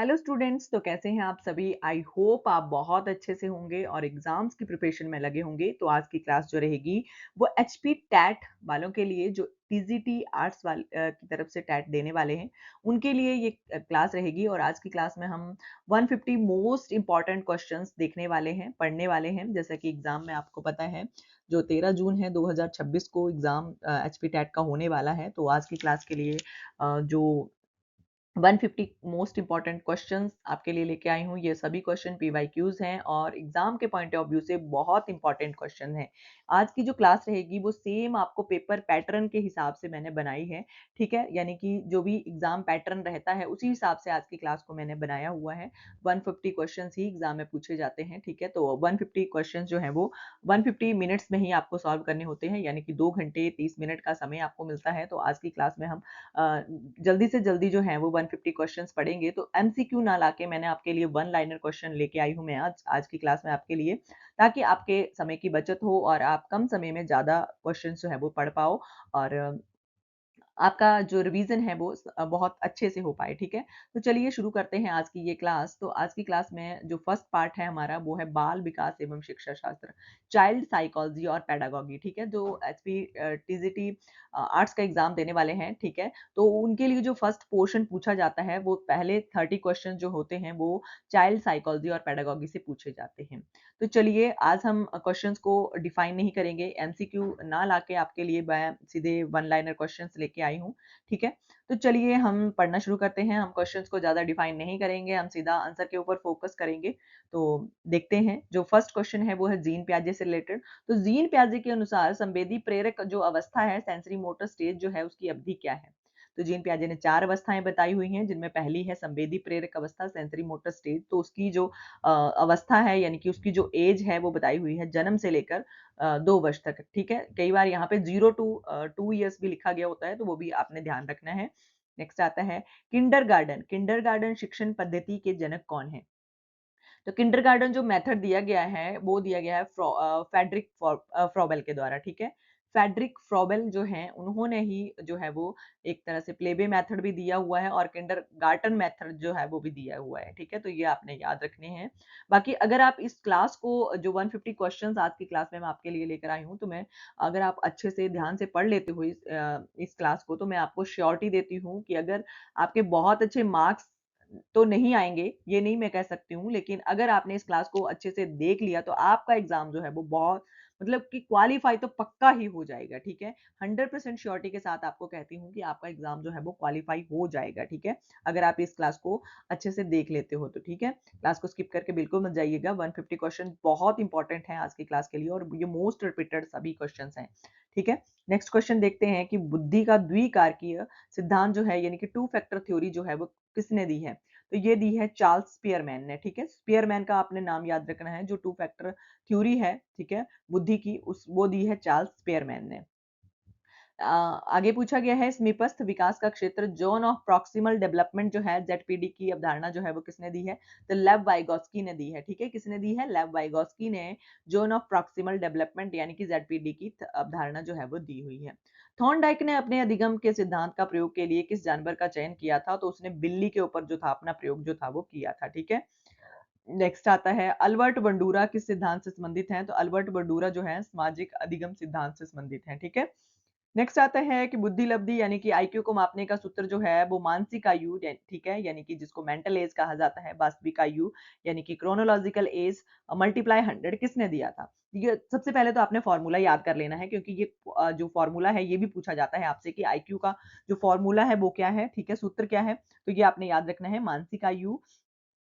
Hello students, तो कैसे हैं आप सभी। आई होप आप बहुत अच्छे से होंगे और एग्जाम्स की प्रिपरेशन में लगे होंगे। तो आज की क्लास जो रहेगी वो एचपी टैट वालों के लिए, जो टीजीटी आर्ट्स की तरफ से टैट देने वाले हैं उनके लिए ये क्लास रहेगी। और आज की क्लास में हम 150 मोस्ट इंपॉर्टेंट क्वेश्चंस देखने वाले हैं, पढ़ने वाले हैं। जैसा कि एग्जाम में आपको पता है जो 13 जून है 2026 को एग्जाम एचपी टैट का होने वाला है। तो आज की क्लास के लिए जो 150 मोस्ट इंपॉर्टेंट क्वेश्चंस आपके लिए लेके आई हूँ। ये सभी क्वेश्चन पीवाईक्यूज हैं और एग्जाम के पॉइंट ऑफ व्यू से बहुत इंपॉर्टेंट क्वेश्चन हैं। आज की जो क्लास रहेगी वो सेम आपको पेपर पैटर्न के हिसाब से मैंने बनाई है, ठीक है। यानी कि जो भी एग्जाम पैटर्न रहता है उसी हिसाब से आज की क्लास को मैंने बनाया हुआ है। 150 क्वेश्चन ही एग्जाम में पूछे जाते हैं, ठीक है। तो 150 क्वेश्चन जो है वो 150 मिनट्स में ही आपको सॉल्व करने होते हैं, यानी कि 2 घंटे 30 मिनट का समय आपको मिलता है। तो आज की क्लास में हम जल्दी से जल्दी जो है वो 150 क्वेश्चंस पढ़ेंगे। तो एमसीक्यू ना लाके मैंने आपके लिए वन लाइनर क्वेश्चन लेके आई हूँ मैं आज की क्लास में आपके लिए, ताकि आपके समय की बचत हो और आप कम समय में ज़्यादा क्वेश्चंस जो है वो पढ़ पाओ और आपका जो रिवीजन है वो बहुत अच्छे से हो पाए, ठीक है। तो चलिए शुरू करते हैं आज की ये क्लास। तो आज की क्लास में जो फर्स्ट पार्ट है हमारा वो है बाल विकास एवं शिक्षा शास्त्र, चाइल्ड साइकोलॉजी और पेडागोगी, ठीक है। जो एचपी टीजीटी आर्ट्स का एग्जाम देने वाले हैं, ठीक है, तो उनके लिए जो फर्स्ट पोर्शन पूछा जाता है वो पहले 30 क्वेश्चन जो होते हैं वो चाइल्ड साइकोलॉजी और पेडागोगी से पूछे जाते हैं। तो चलिए आज हम क्वेश्चंस को डिफाइन नहीं करेंगे, एमसीक्यू ना लाके आपके लिए मैं सीधे वन लाइनर क्वेश्चंस लेके आई हूँ, ठीक है। तो चलिए हम पढ़ना शुरू करते हैं। हम क्वेश्चंस को ज़्यादा डिफाइन नहीं करेंगे, हम सीधा आंसर के ऊपर फोकस करेंगे। तो देखते हैं, जो फर्स्ट क्वेश्चन है वो है जीन पियाजे से रिलेटेड। तो जीन पियाजे के अनुसार संवेदी प्रेरक जो अवस्था है, सेंसरी मोटर स्टेज जो है, उसकी अवधि क्या है। तो जीन पियाजे ने 4 अवस्थाएं बताई हुई हैं, जिनमें पहली है संवेदी प्रेरक अवस्था, सेंसरी मोटर स्टेज। तो उसकी जो अवस्था है, यानी कि उसकी जो एज है वो बताई हुई है जन्म से लेकर 2 वर्ष तक, ठीक है। कई बार यहाँ पे 0 टू 2 ईयर्स भी लिखा गया होता है, तो वो भी आपने ध्यान रखना है। नेक्स्ट आता है किंडरगार्टन। किंडरगार्टन शिक्षण पद्धति के जनक कौन है। तो किंडरगार्टन जो मेथड दिया गया है वो दिया गया है फेडरिक फ्रॉबेल के द्वारा, ठीक है। फेडरिक फ्रॉबेल जो हैं उन्होंने ही जो है वो एक तरह से प्लेबे मेथड भी दिया हुआ है और किंडरगार्टन मेथड जो है वो भी दिया हुआ है, ठीक है। तो ये आपने याद रखने हैं। बाकी अगर आप इस क्लास को, जो 150 क्वेश्चंस आज की क्लास में मैं आपके लिए लेकर आई हूँ, तो मैं, अगर आप अच्छे से ध्यान से पढ़ लेते हो इस क्लास को, तो मैं आपको श्योरिटी देती हूँ कि अगर आपके बहुत अच्छे मार्क्स तो नहीं आएँगे, ये नहीं मैं कह सकती हूँ, लेकिन अगर आपने इस क्लास को अच्छे से देख लिया तो आपका एग्ज़ाम जो है वो बहुत, मतलब कि क्वालीफाई तो पक्का ही हो जाएगा, ठीक है। 100% श्योरिटी के साथ आपको कहती हूँ कि आपका एग्ज़ाम जो है वो क्वालीफाई हो जाएगा, ठीक है। अगर आप इस क्लास को अच्छे से देख लेते हो तो, ठीक है। क्लास को स्किप करके बिल्कुल मत जाइएगा, 150 क्वेश्चन बहुत इंपॉर्टेंट हैं आज की क्लास के लिए और ये मोस्ट रिपीटेड सभी क्वेश्चंस हैं, ठीक है। नेक्स्ट क्वेश्चन देखते हैं कि बुद्धि का द्विकारकीय सिद्धांत जो है, यानी कि टू फैक्टर थ्योरी जो है वो किसने दी है। तो ये दी है चार्ल्स स्पीयरमैन ने, ठीक है। स्पीयरमैन का आपने नाम याद रखना है। जो टू फैक्टर थ्योरी है, ठीक है, बुद्धि की, उस वो दी है चार्ल्स स्पीयरमैन ने। आगे पूछा गया है समीपस्थ विकास का क्षेत्र, जोन ऑफ प्रॉक्सिमल डेवलपमेंट जो है, जेडपीडी की अवधारणा जो है वो किसने दी है। तो लेव वाइगोस्की ने दी है, ठीक है। किसने दी है, लेव वाइगोस्की ने जोन ऑफ प्रॉक्सिमल डेवलपमेंट यानी कि जेडपीडी की अवधारणा जो है वो दी हुई है। थॉर्नडाइक ने अपने अधिगम के सिद्धांत का प्रयोग के लिए किस जानवर का चयन किया था। तो उसने बिल्ली के ऊपर जो था अपना प्रयोग जो था वो किया था, ठीक है। नेक्स्ट आता है अल्बर्ट बंडूरा किस सिद्धांत से संबंधित हैं। तो अल्बर्ट बंडूरा जो है सामाजिक अधिगम सिद्धांत से संबंधित हैं, ठीक है। नेक्स्ट आता है कि बुद्धि लब्धि यानी कि आईक्यू को मापने का सूत्र जो है वो मानसिक आयु, ठीक है, यानी कि जिसको मेंटल एज कहा जाता है, वास्तविक आयु यानी कि क्रोनोलॉजिकल एज मल्टीप्लाई 100 किसने दिया था। ये सबसे पहले तो आपने फॉर्मूला याद कर लेना है, क्योंकि ये जो फॉर्मूला है ये भी पूछा जाता है आपसे कि आईक्यू का जो फॉर्मूला है वो क्या है, ठीक है, सूत्र क्या है। तो ये आपने याद रखना है, मानसिक आयु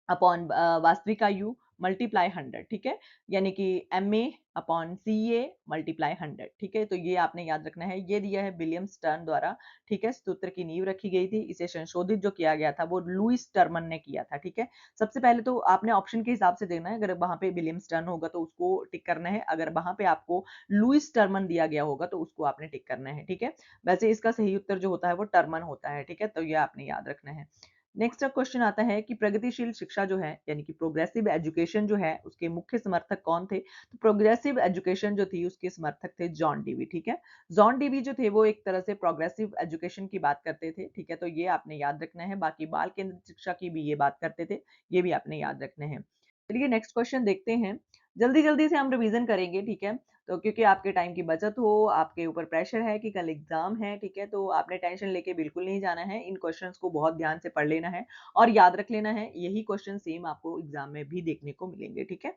अपॉन वास्तविक आयु मल्टीप्लाई 100, ठीक है, यानी कि MA अपॉन CA मल्टीप्लाई 100, ठीक है। तो ये आपने याद रखना है। ये दिया है विलियम स्टर्न द्वारा, ठीक है। सूत्र की नींव रखी गई थी, इसे संशोधित जो किया गया था वो लुईस टर्मन ने किया था, ठीक है। सबसे पहले तो आपने ऑप्शन के हिसाब से देना है, अगर वहां पे विलियम स्टर्न होगा तो उसको टिक करना है, अगर वहां पे आपको लुईस टर्मन दिया गया होगा तो उसको आपने टिक करना है, ठीक है। वैसे इसका सही उत्तर जो होता है वो टर्मन होता है, ठीक है। तो ये आपने याद रखना है। नेक्स्ट क्वेश्चन आता है कि प्रगतिशील शिक्षा जो है यानी कि प्रोग्रेसिव एजुकेशन जो है उसके मुख्य समर्थक कौन थे? तो प्रोग्रेसिव एजुकेशन जो थी उसके समर्थक थे जॉन डीवी, ठीक है। जॉन डीवी जो थे वो एक तरह से प्रोग्रेसिव एजुकेशन की बात करते थे, ठीक है, तो ये आपने याद रखना है। बाकी बाल केंद्रित शिक्षा की भी ये बात करते थे, ये भी आपने याद रखने हैं। चलिए नेक्स्ट क्वेश्चन देखते हैं। जल्दी जल्दी से हम रिवीजन करेंगे, ठीक है, तो क्योंकि आपके टाइम की बचत हो, आपके ऊपर प्रेशर है कि कल एग्जाम है, ठीक है, तो आपने टेंशन लेके बिल्कुल नहीं जाना है। इन क्वेश्चंस को बहुत ध्यान से पढ़ लेना है और याद रख लेना है। यही क्वेश्चन सेम आपको एग्जाम में भी देखने को मिलेंगे, ठीक है।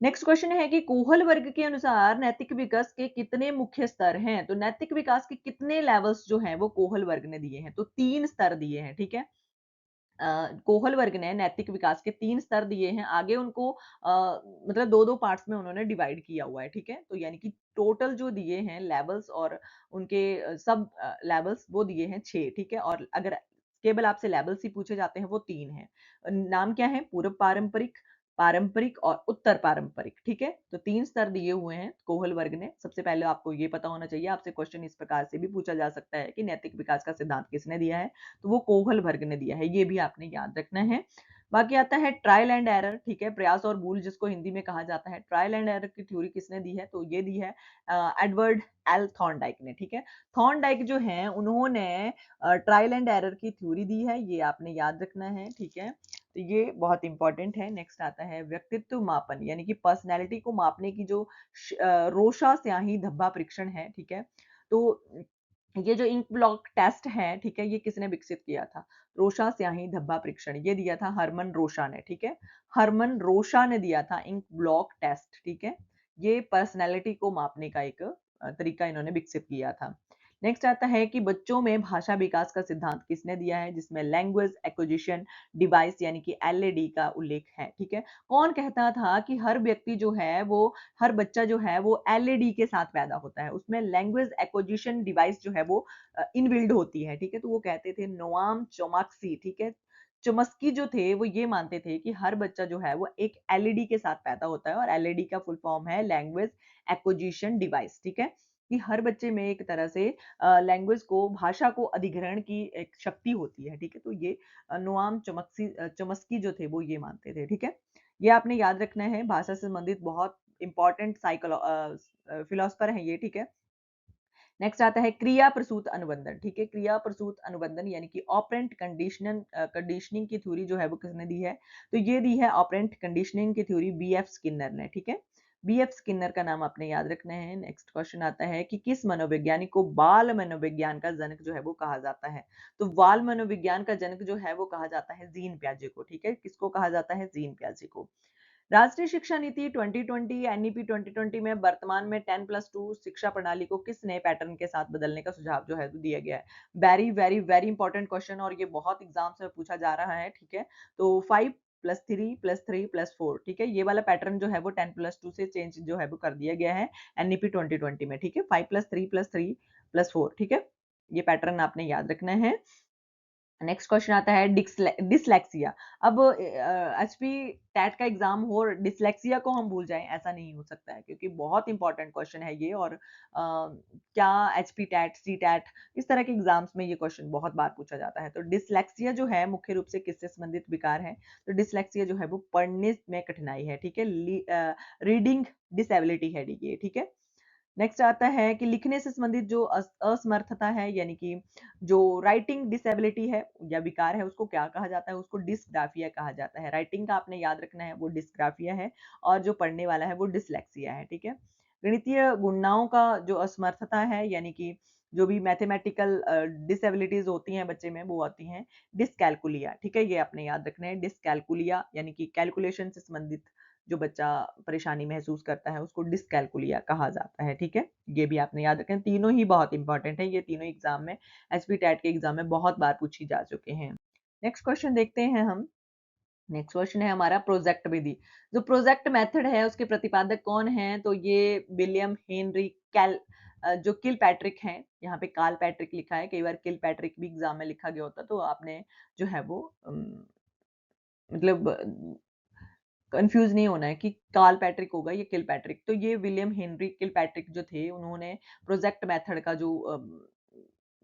नेक्स्ट क्वेश्चन है कि कोहल वर्ग के अनुसार नैतिक विकास के कितने मुख्य स्तर हैं? तो नैतिक विकास के कितने लेवल्स जो हैं वो कोहल वर्ग ने दिए हैं? तो 3 स्तर दिए हैं, ठीक है। कोहल वर्ग ने नैतिक विकास के 3 स्तर दिए हैं। आगे उनको मतलब 2-2 पार्ट्स में उन्होंने डिवाइड किया हुआ है, ठीक है? तो यानी कि टोटल जो दिए हैं लेवल्स और उनके सब लेवल्स वो दिए हैं 6, ठीक है? और अगर केवल आपसे लेवल्स ही पूछे जाते हैं वो 3 हैं। नाम क्या है? पूर्व पारंपरिक, पारंपरिक और उत्तर पारंपरिक, ठीक है? तो 3 स्तर दिए हुए हैं कोहल वर्ग ने। सबसे पहले आपको ये पता होना चाहिए, आपसे क्वेश्चन इस प्रकार से भी पूछा जा सकता है कि नैतिक विकास का सिद्धांत किसने दिया है? तो वो कोहल वर्ग ने दिया है, ये भी आपने याद रखना है। बाकी आता है ट्रायल एंड एरर, ठीक है, प्रयास और भूल जिसको हिंदी में कहा जाता है। ट्रायल एंड एरर की थ्योरी किसने दी है? तो ये दी है एडवर्ड एल थॉर्नडाइक ने, ठीक है। थॉर्नडाइक जो हैं उन्होंने ट्रायल एंड एरर की थ्योरी दी है, ये आपने याद रखना है, ठीक है। तो ये बहुत इंपॉर्टेंट है। नेक्स्ट आता है व्यक्तित्व मापन यानी कि पर्सनैलिटी को मापने की जो रोशा स्याही धब्बा परीक्षण है, ठीक है। तो ये जो इंक ब्लॉक टेस्ट है, ठीक है, ये किसने विकसित किया था? रोशा स्याही धब्बा परीक्षण, ये दिया था हरमन रोशा ने, ठीक है। हरमन रोशा ने दिया था इंक ब्लॉक टेस्ट, ठीक है। ये पर्सनैलिटी को मापने का एक तरीका इन्होंने विकसित किया था। नेक्स्ट आता है कि बच्चों में भाषा विकास का सिद्धांत किसने दिया है? जिसमें लैंग्वेज एक्विजिशन डिवाइस यानी कि एलएडी का उल्लेख है, ठीक है। कौन कहता था कि हर व्यक्ति जो है वो हर बच्चा जो है वो एलईडी के साथ पैदा होता है, उसमें लैंग्वेज एक्विजिशन डिवाइस जो है वो इनबिल्ड होती है, ठीक है। तो वो कहते थे नोआम चोमाक्सी, ठीक है। चुमस्की जो थे वो ये मानते थे कि हर बच्चा जो है वो एक एलईडी के साथ पैदा होता है और एलईडी का फुल फॉर्म है लैंग्वेज एक्विजिशन डिवाइस, ठीक है। कि हर बच्चे में एक तरह से लैंग्वेज को भाषा को अधिग्रहण की एक शक्ति होती है, ठीक है। तो ये नोआम चुमस्की जो थे वो ये मानते थे, ठीक है। ये आपने याद रखना है, भाषा से संबंधित बहुत इंपॉर्टेंट फिलोसफर है ये, ठीक है। नेक्स्ट आता है क्रिया प्रसूत अनुबंधन, ठीक है। क्रिया प्रसूत अनुबंधन यानी कि ऑपरेंट कंडीशनिंग की थ्योरी जो है वो किसने दी है? तो ये दी है ऑपरेंट कंडीशनिंग की थ्योरी बीएफ स्किनर ने, ठीक है। बीएफ स्किनर का नाम आपने याद रखना है। नेक्स्ट क्वेश्चन आता है कि किस मनोवैज्ञानिक को बाल मनोविज्ञान का जनक जो है वो कहा जाता है? तो बाल मनोविज्ञान का जनक जो है वो कहा जाता है जीन पियाजे को, ठीक है। किसको कहा जाता है? जीन पियाजे को। राष्ट्रीय शिक्षा नीति 2020 एनईपी 2020 में वर्तमान में 10+2 शिक्षा प्रणाली को किस नए पैटर्न के साथ बदलने का सुझाव जो है वो दिया गया है? Very very very important question और ये बहुत एग्जाम्स में पूछा जा रहा है, ठीक है। तो 5+3+3+4, ठीक है, ये वाला पैटर्न जो है वो 10+2 से चेंज जो है वो कर दिया गया है एनईपी 2020 में, ठीक है। 5+3+3+4, ठीक है, ये पैटर्न आपने याद रखना है। नेक्स्ट क्वेश्चन आता है डिसलेक्सिया। अब एचपी टैट का एग्जाम हो और डिसलेक्सिया को हम भूल जाएं, ऐसा नहीं हो सकता है क्योंकि बहुत इंपॉर्टेंट क्वेश्चन है ये। और क्या एचपी टैट सी टैट इस तरह के एग्जाम्स में ये क्वेश्चन बहुत बार पूछा जाता है। तो डिसलेक्सिया जो है मुख्य रूप से किससे संबंधित विकार है? तो डिसलेक्सिया जो है वो पढ़ने में कठिनाई है, ठीक है। रीडिंग डिसेबिलिटी है ये, ठीक है। नेक्स्ट आता है कि लिखने से संबंधित जो असमर्थता है यानी कि जो राइटिंग डिसेबिलिटी है या विकार है उसको क्या कहा जाता है? उसको डिस्ग्राफिया कहा जाता है। राइटिंग का आपने याद रखना है वो डिस्ग्राफिया है और जो पढ़ने वाला है वो डिसलेक्सिया है, ठीक है। गणितीय गुणनाओं का जो असमर्थता है यानी कि जो भी मैथमेटिकल डिसेबिलिटीज होती हैं बच्चे में वो आती हैं डिसकैलकुलिया, ठीक है। ये आपने याद रखना है डिसकैलकुलिया यानी कि कैलकुलेशन से संबंधित जो बच्चा परेशानी महसूस करता है उसको डिसकैलकुलिया कहा जाता है, ठीक है। ये भी आपने याद रखें, तीनों ही बहुत इंपॉर्टेंट है, ये तीनों एग्जाम में एचपी टैट के एग्जाम में बहुत बार पूछी जा चुके हैं। नेक्स्ट क्वेश्चन देखते हैं हम। नेक्स्ट क्वेश्चन है हमारा प्रोजेक्ट विधि। जो प्रोजेक्ट मेथड है उसके प्रतिपादक कौन है? तो ये विलियम हेनरी कैल जो किल पैट्रिक हैं, यहाँ पे काल पैट्रिक लिखा है, कई बार किल पैट्रिक भी एग्जाम में लिखा गया होता, तो आपने जो है वो मतलब कंफ्यूज नहीं होना है कि कार्ल पैट्रिक होगा या किल पैट्रिक। तो ये विलियम हेनरी किल पैट्रिक जो थे उन्होंने प्रोजेक्ट मेथड का जो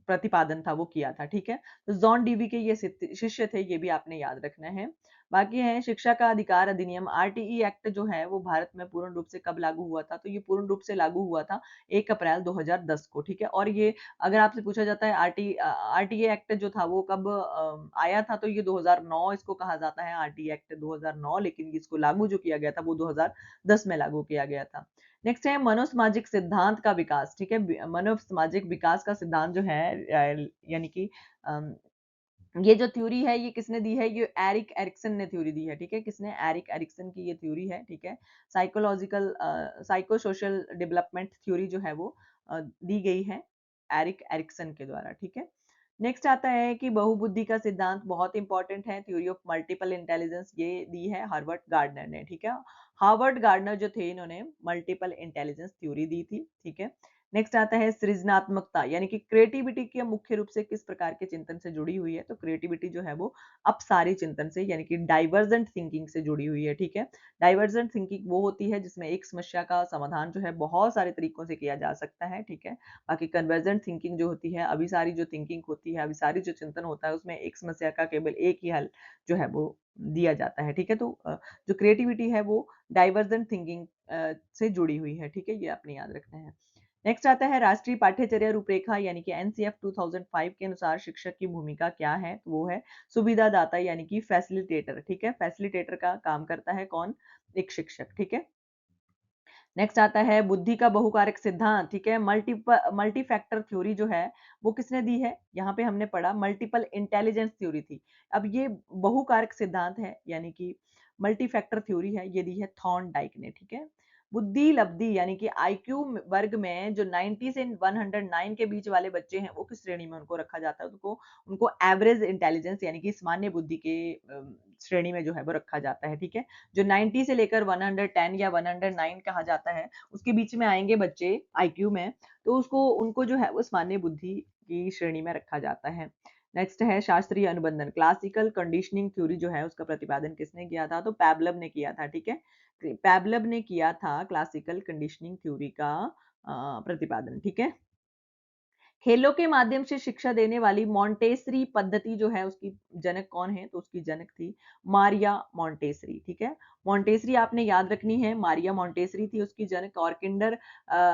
प्रतिपादन था वो किया था, ठीक है। तो जॉन डीवी के ये शिष्य थे, ये भी आपने याद रखना है। बाकी है शिक्षा का अधिकार अधिनियम, आरटीई एक्ट जो है वो भारत में पूर्ण रूप से कब लागू हुआ था? तो ये पूर्ण रूप से लागू हुआ था 1 अप्रैल 2010 को, ठीक है। और ये अगर आपसे पूछा जाता है आरटीई एक्ट जो था वो कब आया था, तो ये 2009 इसको कहा जाता है, आरटीई एक्ट 2009, लेकिन इसको लागू जो किया गया था वो 2010 में लागू किया गया था। नेक्स्ट है मनोसामाजिक सिद्धांत का विकास, ठीक है। मनोसामाजिक विकास का सिद्धांत जो है यानी कि ये जो थ्योरी है ये किसने दी है? ये एरिक एरिक्सन ने थ्योरी दी है, ठीक है। किसने? एरिक एरिक्सन की ये थ्योरी है, ठीक है। Psychological psycho social development theory जो है वो दी गई है एरिक एरिक्सन के द्वारा, ठीक है। नेक्स्ट आता है कि बहुबुद्धि का सिद्धांत बहुत इंपॉर्टेंट है, थ्योरी ऑफ मल्टीपल इंटेलिजेंस, ये दी है हार्वर्ड गार्डनर ने, ठीक है। हार्वर्ड गार्डनर जो थे इन्होंने मल्टीपल इंटेलिजेंस थ्योरी दी थी, ठीक है। नेक्स्ट आता है सृजनात्मकता, यानी कि क्रिएटिविटी के मुख्य रूप से किस प्रकार के चिंतन से जुड़ी हुई है? तो क्रिएटिविटी जो है वो अपसारी चिंतन से, यानी कि डाइवर्जेंट थिंकिंग से जुड़ी हुई है, ठीक है। डाइवर्जेंट थिंकिंग वो होती है जिसमें एक समस्या का समाधान जो है बहुत सारे तरीकों से किया जा सकता है, ठीक है। बाकी कन्वर्जेंट थिंकिंग जो होती है, अभी सारी जो थिंकिंग होती है, अभी सारी जो चिंतन होता है उसमें एक समस्या का केवल एक ही हल जो है वो दिया जाता है, ठीक है। तो जो क्रिएटिविटी है वो डाइवर्जेंट थिंकिंग से जुड़ी हुई है, ठीक है। ये आपने याद रखना है। नेक्स्ट आता है राष्ट्रीय पाठ्यचर्या रूपरेखा, यानी कि एनसीएफ 2005 के अनुसार शिक्षक की भूमिका क्या है? तो वो है सुविधादाता, यानी कि फैसिलिटेटर, ठीक है। फैसिलिटेटर का काम करता है कौन? एक शिक्षक, ठीक है। नेक्स्ट आता है बुद्धि का बहुकारक सिद्धांत, ठीक है। मल्टी फैक्टर थ्योरी जो है वो किसने दी है? यहाँ पे हमने पढ़ा मल्टीपल इंटेलिजेंस थ्योरी थी। अब ये बहुकारक सिद्धांत है, यानी कि मल्टी फैक्टर थ्योरी है, ये दी है थॉर्न डाइक ने, ठीक है। बुद्धि लब्धि, यानी कि आईक्यू वर्ग में जो 90 से 109 के बीच वाले बच्चे हैं वो किस श्रेणी में उनको रखा जाता है? उनको उनको एवरेज इंटेलिजेंस, यानी कि सामान्य बुद्धि के श्रेणी में जो है वो रखा जाता है, ठीक है। जो 90 से लेकर 110 या 109 कहा जाता है उसके बीच में आएंगे बच्चे आईक्यू में, तो उसको उनको जो है वो सामान्य बुद्धि की श्रेणी में रखा जाता है। नेक्स्ट है शास्त्रीय अनुबंधन, क्लासिकल कंडीशनिंग थ्योरी जो है उसका प्रतिपादन किसने किया था? तो पैबलव ने किया था, ठीक है। पैबलव ने किया था क्लासिकल कंडीशनिंग थ्योरी का प्रतिपादन, ठीक है। खेलों के माध्यम से शिक्षा देने वाली मॉन्टेसरी पद्धति जो है उसकी जनक कौन है? तो उसकी जनक थी मारिया मॉन्टेसरी, ठीक है। मॉन्टेसरी आपने याद रखनी है, मारिया मॉन्टेसरी थी उसकी जनक। और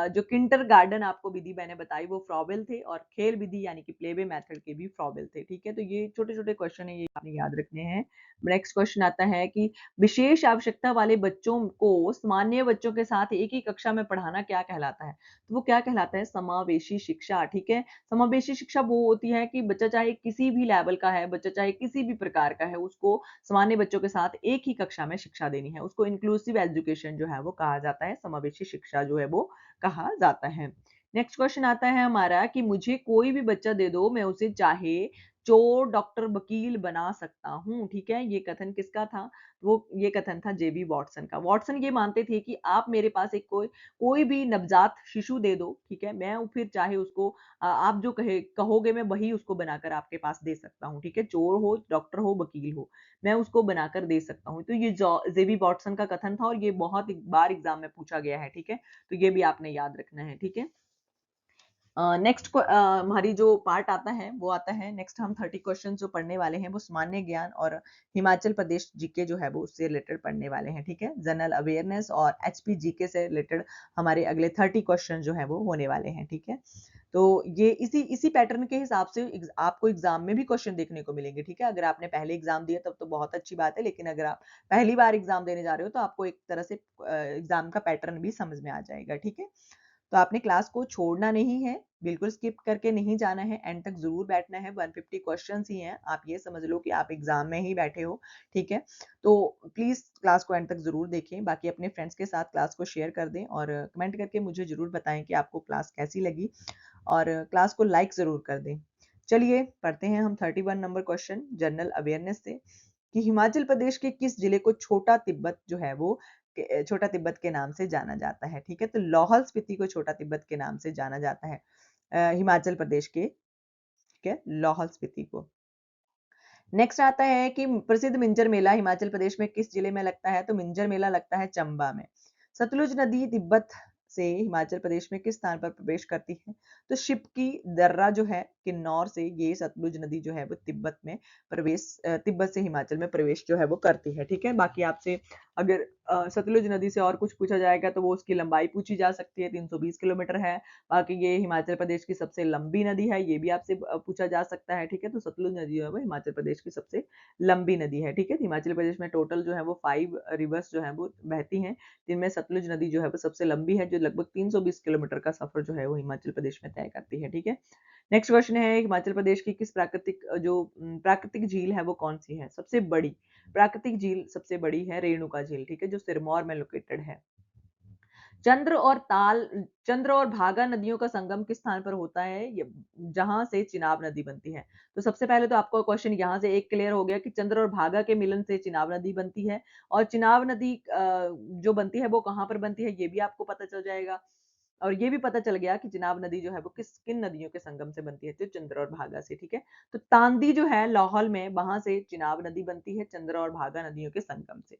जो किंडर गार्डन आपको विधि मैंने बताई वो फ्रॉबेल थे, और खेल विधि यानी कि प्लेबे मेथड के भी फ्रॉबेल थे, ठीक है। तो ये छोटे छोटे क्वेश्चन है, ये आपने याद रखने हैं। नेक्स्ट क्वेश्चन आता है कि विशेष आवश्यकता वाले बच्चों को सामान्य बच्चों के साथ एक ही कक्षा में पढ़ाना क्या कहलाता है? तो वो क्या कहलाता है? समावेशी शिक्षा, ठीक है। समावेशी शिक्षा वो होती है कि बच्चा चाहे किसी भी लेवल का है, बच्चा चाहे किसी भी प्रकार का है, उसको सामान्य बच्चों के साथ एक ही कक्षा में शिक्षा देनी है, उसको इंक्लूसिव एजुकेशन जो है वो कहा जाता है, समावेशी शिक्षा जो है वो कहा जाता है। नेक्स्ट क्वेश्चन आता है हमारा कि मुझे कोई भी बच्चा दे दो, मैं उसे चाहे चोर डॉक्टर वकील बना सकता हूँ, ठीक है। ये कथन किसका था? वो ये कथन था जेबी वॉटसन का। वॉटसन ये मानते थे कि आप मेरे पास एक कोई भी नवजात शिशु दे दो, ठीक है, मैं फिर चाहे उसको आप जो कहोगे मैं वही उसको बनाकर आपके पास दे सकता हूँ, ठीक है। चोर हो, डॉक्टर हो, वकील हो, मैं उसको बनाकर दे सकता हूँ। तो ये जेबी वॉटसन का कथन था, और ये बहुत बार एग्जाम में पूछा गया है, ठीक है। तो ये भी आपने याद रखना है, ठीक है। नेक्स्ट हमारी जो पार्ट आता है वो आता है, नेक्स्ट हम 30 क्वेश्चन जो पढ़ने वाले हैं वो सामान्य ज्ञान और हिमाचल प्रदेश जीके जो है वो उससे रिलेटेड पढ़ने वाले हैं, ठीक है। जनरल अवेयरनेस और एचपी जीके से रिलेटेड हमारे अगले 30 क्वेश्चन जो है वो होने वाले हैं, ठीक है। तो ये इसी इसी पैटर्न के हिसाब से आपको एग्जाम में भी क्वेश्चन देखने को मिलेंगे, ठीक है। अगर आपने पहले एग्जाम दिया तब तो बहुत अच्छी बात है, लेकिन अगर आप पहली बार एग्जाम देने जा रहे हो तो आपको एक तरह से एग्जाम का पैटर्न भी समझ में आ जाएगा, ठीक है। तो आपने क्लास को छोड़ना नहीं है, बिल्कुल स्किप करके नहीं जाना है, एंड तक जरूर बैठना है। 150 क्वेश्चंस ही हैं, आप ये समझ लो कि आप एग्जाम में ही बैठे हो, ठीक है। तो प्लीज क्लास को एंड तक जरूर देखें, बाकी अपने फ्रेंड्स के साथ क्लास को शेयर कर दें, और कमेंट करके मुझे जरूर बताएं कि आपको क्लास कैसी लगी, और क्लास को लाइक जरूर कर दें। चलिए पढ़ते हैं हम 31 नंबर क्वेश्चन जनरल अवेयरनेस से, कि हिमाचल प्रदेश के किस जिले को छोटा तिब्बत जो है वो छोटा तिब्बत के नाम से जाना जाता है, ठीक है। तो लाहौल स्पीति को छोटा तिब्बत के नाम से जाना जाता है, हिमाचल प्रदेश के, ठीक है, लाहौल स्पीति को। नेक्स्ट आता है कि प्रसिद्ध मिंजर मेला हिमाचल प्रदेश में किस जिले में लगता है? तो मिंजर मेला लगता है चंबा में। सतलुज नदी तिब्बत से हिमाचल प्रदेश में किस स्थान पर प्रवेश करती है? तो शिप की दर्रा जो है किन्नौर से, ये सतलुज नदी जो है वो तिब्बत में तिब्बत से हिमाचल में प्रवेश जो है वो करती है। ठीक है, बाकी आपसे अगर सतलुज नदी से और कुछ पूछा जाएगा तो वो उसकी लंबाई पूछी जा सकती है, 320 किलोमीटर है। बाकी ये हिमाचल प्रदेश की सबसे लंबी नदी है, ये भी आपसे पूछा जा सकता है। ठीक है, तो सतलुज नदी जो है वो हिमाचल प्रदेश की सबसे लंबी नदी है। ठीक है, हिमाचल प्रदेश में टोटल जो है वो 5 रिवर्स जो है वो बहती हैं, जिनमें सतलुज नदी जो है वो सबसे लंबी है, जो लगभग 320 किलोमीटर का सफर जो है वो हिमाचल प्रदेश में तय करती है। ठीक है, नेक्स्ट क्वेश्चन है, हिमाचल प्रदेश की किस प्राकृतिक झील है वो कौन सी है? सबसे बड़ी प्राकृतिक झील सबसे बड़ी है रेणुका झील। ठीक है, जो सिरमौर में लोकेटेड है। चंद्र और भागा नदियों का संगम किस स्थान पर होता है? जहां से चिनाब नदी बनती है। तो सबसे पहले तो आपको क्वेश्चन यहां से एक क्लियर हो गया कि चंद्र और भागा के मिलन से चिनाब नदी बनती है, और चिनाब नदी जो बनती है वो कहां पर बनती है, ये भी आपको पता चल जाएगा। और ये भी पता चल गया कि चिनाब नदी जो है वो किन नदियों के संगम से बनती है, तो चंद्र और भागा से। ठीक है, तो तांदी जो है लाहौल में, वहां से चिनाब नदी बनती है चंद्र और भागा नदियों के संगम से।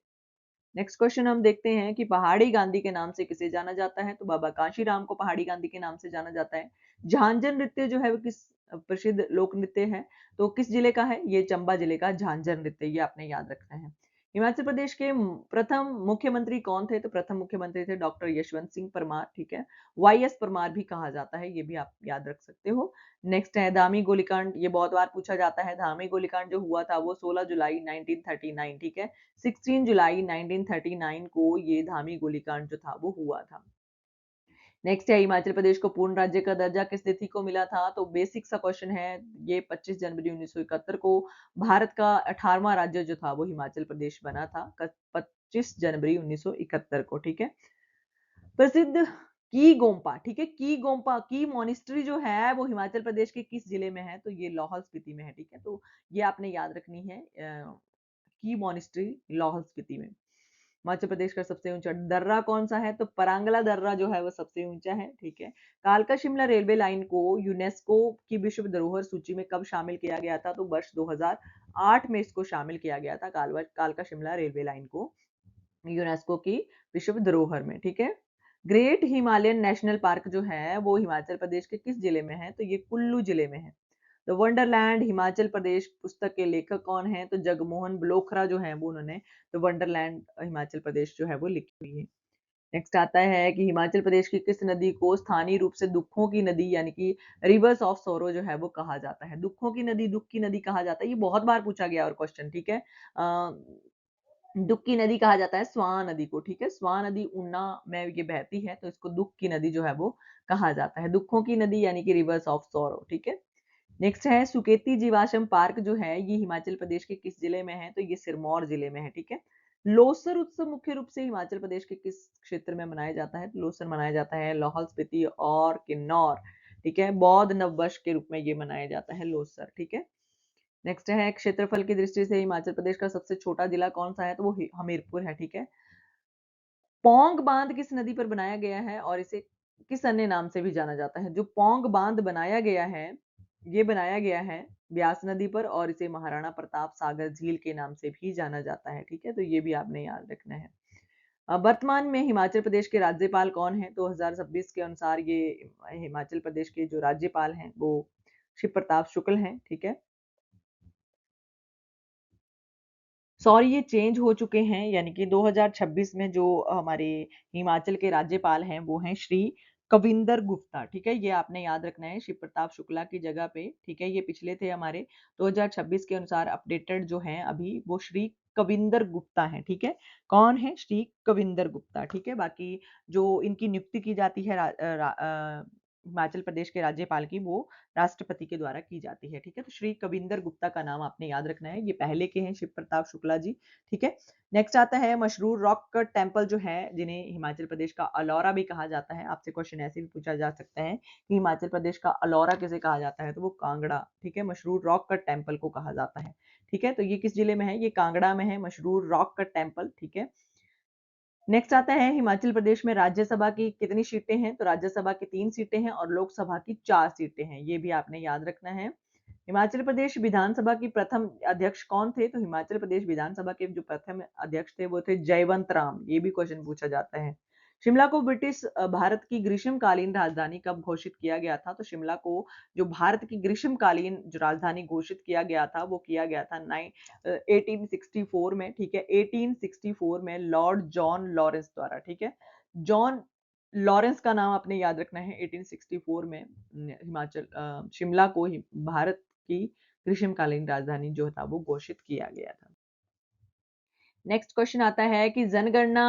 नेक्स्ट क्वेश्चन हम देखते हैं कि पहाड़ी गांधी के नाम से किसे जाना जाता है? तो बाबा कांशीराम को पहाड़ी गांधी के नाम से जाना जाता है। झांझर नृत्य जो है वो किस प्रसिद्ध लोक नृत्य है? तो किस जिले का है? ये चंबा जिले का झांझर नृत्य, ये आपने याद रखना है। हिमाचल प्रदेश के प्रथम मुख्यमंत्री कौन थे? तो प्रथम मुख्यमंत्री थे डॉक्टर यशवंत सिंह परमार। ठीक है, YS परमार भी कहा जाता है, ये भी आप याद रख सकते हो। नेक्स्ट है धामी गोलीकांड, ये बहुत बार पूछा जाता है। धामी गोलीकांड जो हुआ था वो 16 जुलाई 1939, ठीक है, 16 जुलाई 1939 को ये धामी गोलीकांड जो था वो हुआ था। नेक्स्ट है, हिमाचल प्रदेश को पूर्ण राज्य का दर्जा किस तिथि को मिला था? तो बेसिक सा क्वेश्चन है, ये 25 जनवरी 1971 को भारत का 18वां राज्य जो था वो हिमाचल प्रदेश बना था, 25 जनवरी 1971 को। ठीक है, प्रसिद्ध की गोम्पा, ठीक है, की गोम्पा की मॉनिस्ट्री जो है वो हिमाचल प्रदेश के किस जिले में है? तो ये लाहौल स्पीति में है। ठीक है, तो ये आपने याद रखनी है, की मॉनिस्ट्री लाहौल स्पीति में। हिमाचल प्रदेश का सबसे ऊंचा दर्रा कौन सा है? तो परांगला दर्रा जो है वो सबसे ऊंचा है। ठीक है, कालका शिमला रेलवे लाइन को यूनेस्को की विश्व धरोहर सूची में कब शामिल किया गया था? तो वर्ष 2008 में इसको शामिल किया गया था, कालका शिमला रेलवे लाइन को यूनेस्को की विश्व धरोहर में। ठीक है, ग्रेट हिमालयन नेशनल पार्क जो है वो हिमाचल प्रदेश के किस जिले में है? तो ये कुल्लू जिले में है। द वंडरलैंड हिमाचल प्रदेश पुस्तक के लेखक कौन है? तो जगमोहन बलोखरा जो है वो उन्होंने द वंडरलैंड हिमाचल प्रदेश जो है वो लिखी हुई है। नेक्स्ट आता है कि हिमाचल प्रदेश की किस नदी को स्थानीय रूप से दुखों की नदी यानी कि रिवर्स ऑफ सोरो जो है वो कहा जाता है? दुखों की नदी, दुख की नदी कहा जाता है, ये बहुत बार पूछा गया और क्वेश्चन। ठीक है, दुख की नदी कहा जाता है स्वां नदी को। ठीक है, स्वां नदी ऊना में ये बहती है, तो इसको दुख की नदी जो है वो कहा जाता है, दुखों की नदी यानी कि रिवर्स ऑफ सोरो। ठीक है, नेक्स्ट है, सुकेती जीवाश्म पार्क जो है ये हिमाचल प्रदेश के किस जिले में है? तो ये सिरमौर जिले में है। ठीक है, लोसर उत्सव मुख्य रूप से हिमाचल प्रदेश के किस क्षेत्र में मनाया जाता है? तो लोसर मनाया जाता है लाहौल स्पीति और किन्नौर। ठीक है, बौद्ध नववर्ष के रूप में ये मनाया जाता है लोसर। ठीक है, नेक्स्ट है, क्षेत्रफल की दृष्टि से हिमाचल प्रदेश का सबसे छोटा जिला कौन सा है? तो वो हमीरपुर है। ठीक है, पौंग बांध किस नदी पर बनाया गया है और इसे किस अन्य नाम से भी जाना जाता है? जो पौंग बांध बनाया गया है, ये बनाया गया है ब्यास नदी पर, और इसे महाराणा प्रताप सागर झील के नाम से भी जाना जाता है। ठीक है, तो ये भी आपने याद रखना है। वर्तमान में हिमाचल प्रदेश के राज्यपाल कौन है? 2026 के अनुसार ये हिमाचल प्रदेश के जो राज्यपाल हैं वो शिव प्रताप शुक्ल हैं। ठीक है, सॉरी, ये चेंज हो चुके हैं, यानी कि 2026 में जो हमारे हिमाचल के राज्यपाल हैं वो हैं श्री कविंदर गुप्ता। ठीक है, ये आपने याद रखना है, शिव प्रताप शुक्ला की जगह पे। ठीक है, ये पिछले थे हमारे, 2026 के अनुसार अपडेटेड जो हैं अभी वो श्री कविंदर गुप्ता हैं। ठीक है, कौन है? श्री कविंदर गुप्ता। ठीक है, बाकी जो इनकी नियुक्ति की जाती है हिमाचल प्रदेश के राज्यपाल की, वो राष्ट्रपति के द्वारा की जाती है। ठीक है, तो श्री कविंदर गुप्ता का नाम आपने याद रखना है, ये पहले के हैं शिव प्रताप शुक्ला जी। ठीक है, नेक्स्ट आता है मशरूर रॉक कट टेम्पल जो है, जिन्हें हिमाचल प्रदेश का अलौरा भी कहा जाता है। आपसे क्वेश्चन ऐसे भी पूछा जा सकता है कि हिमाचल प्रदेश का अलौरा किसे कहा जाता है? तो वो कांगड़ा, ठीक है, मशरूर रॉक कट टेम्पल को कहा जाता है। ठीक है, तो ये किस जिले में है? ये कांगड़ा में है, मशरूर रॉक कट टेम्पल। ठीक है, नेक्स्ट आता है, हिमाचल प्रदेश में राज्यसभा की कितनी सीटें हैं? तो राज्यसभा की 3 सीटें हैं और लोकसभा की 4 सीटें हैं, ये भी आपने याद रखना है। हिमाचल प्रदेश विधानसभा की प्रथम अध्यक्ष कौन थे? तो हिमाचल प्रदेश विधानसभा के जो प्रथम अध्यक्ष थे वो थे जयवंत राम, ये भी क्वेश्चन पूछा जाता है। शिमला को ब्रिटिश भारत की ग्रीष्मकालीन राजधानी कब घोषित किया गया था? तो शिमला को जो भारत की ग्रीष्मकालीन जो राजधानी घोषित किया गया था, वो किया गया था 1864 में, ठीक है? 1864 में लॉर्ड जॉन लॉरेंस द्वारा, ठीक है? जॉन लॉरेंस का नाम आपने याद रखना है। 1864 में शिमला को भारत की ग्रीष्मकालीन राजधानी जो था वो घोषित किया गया था। नेक्स्ट क्वेश्चन आता है कि जनगणना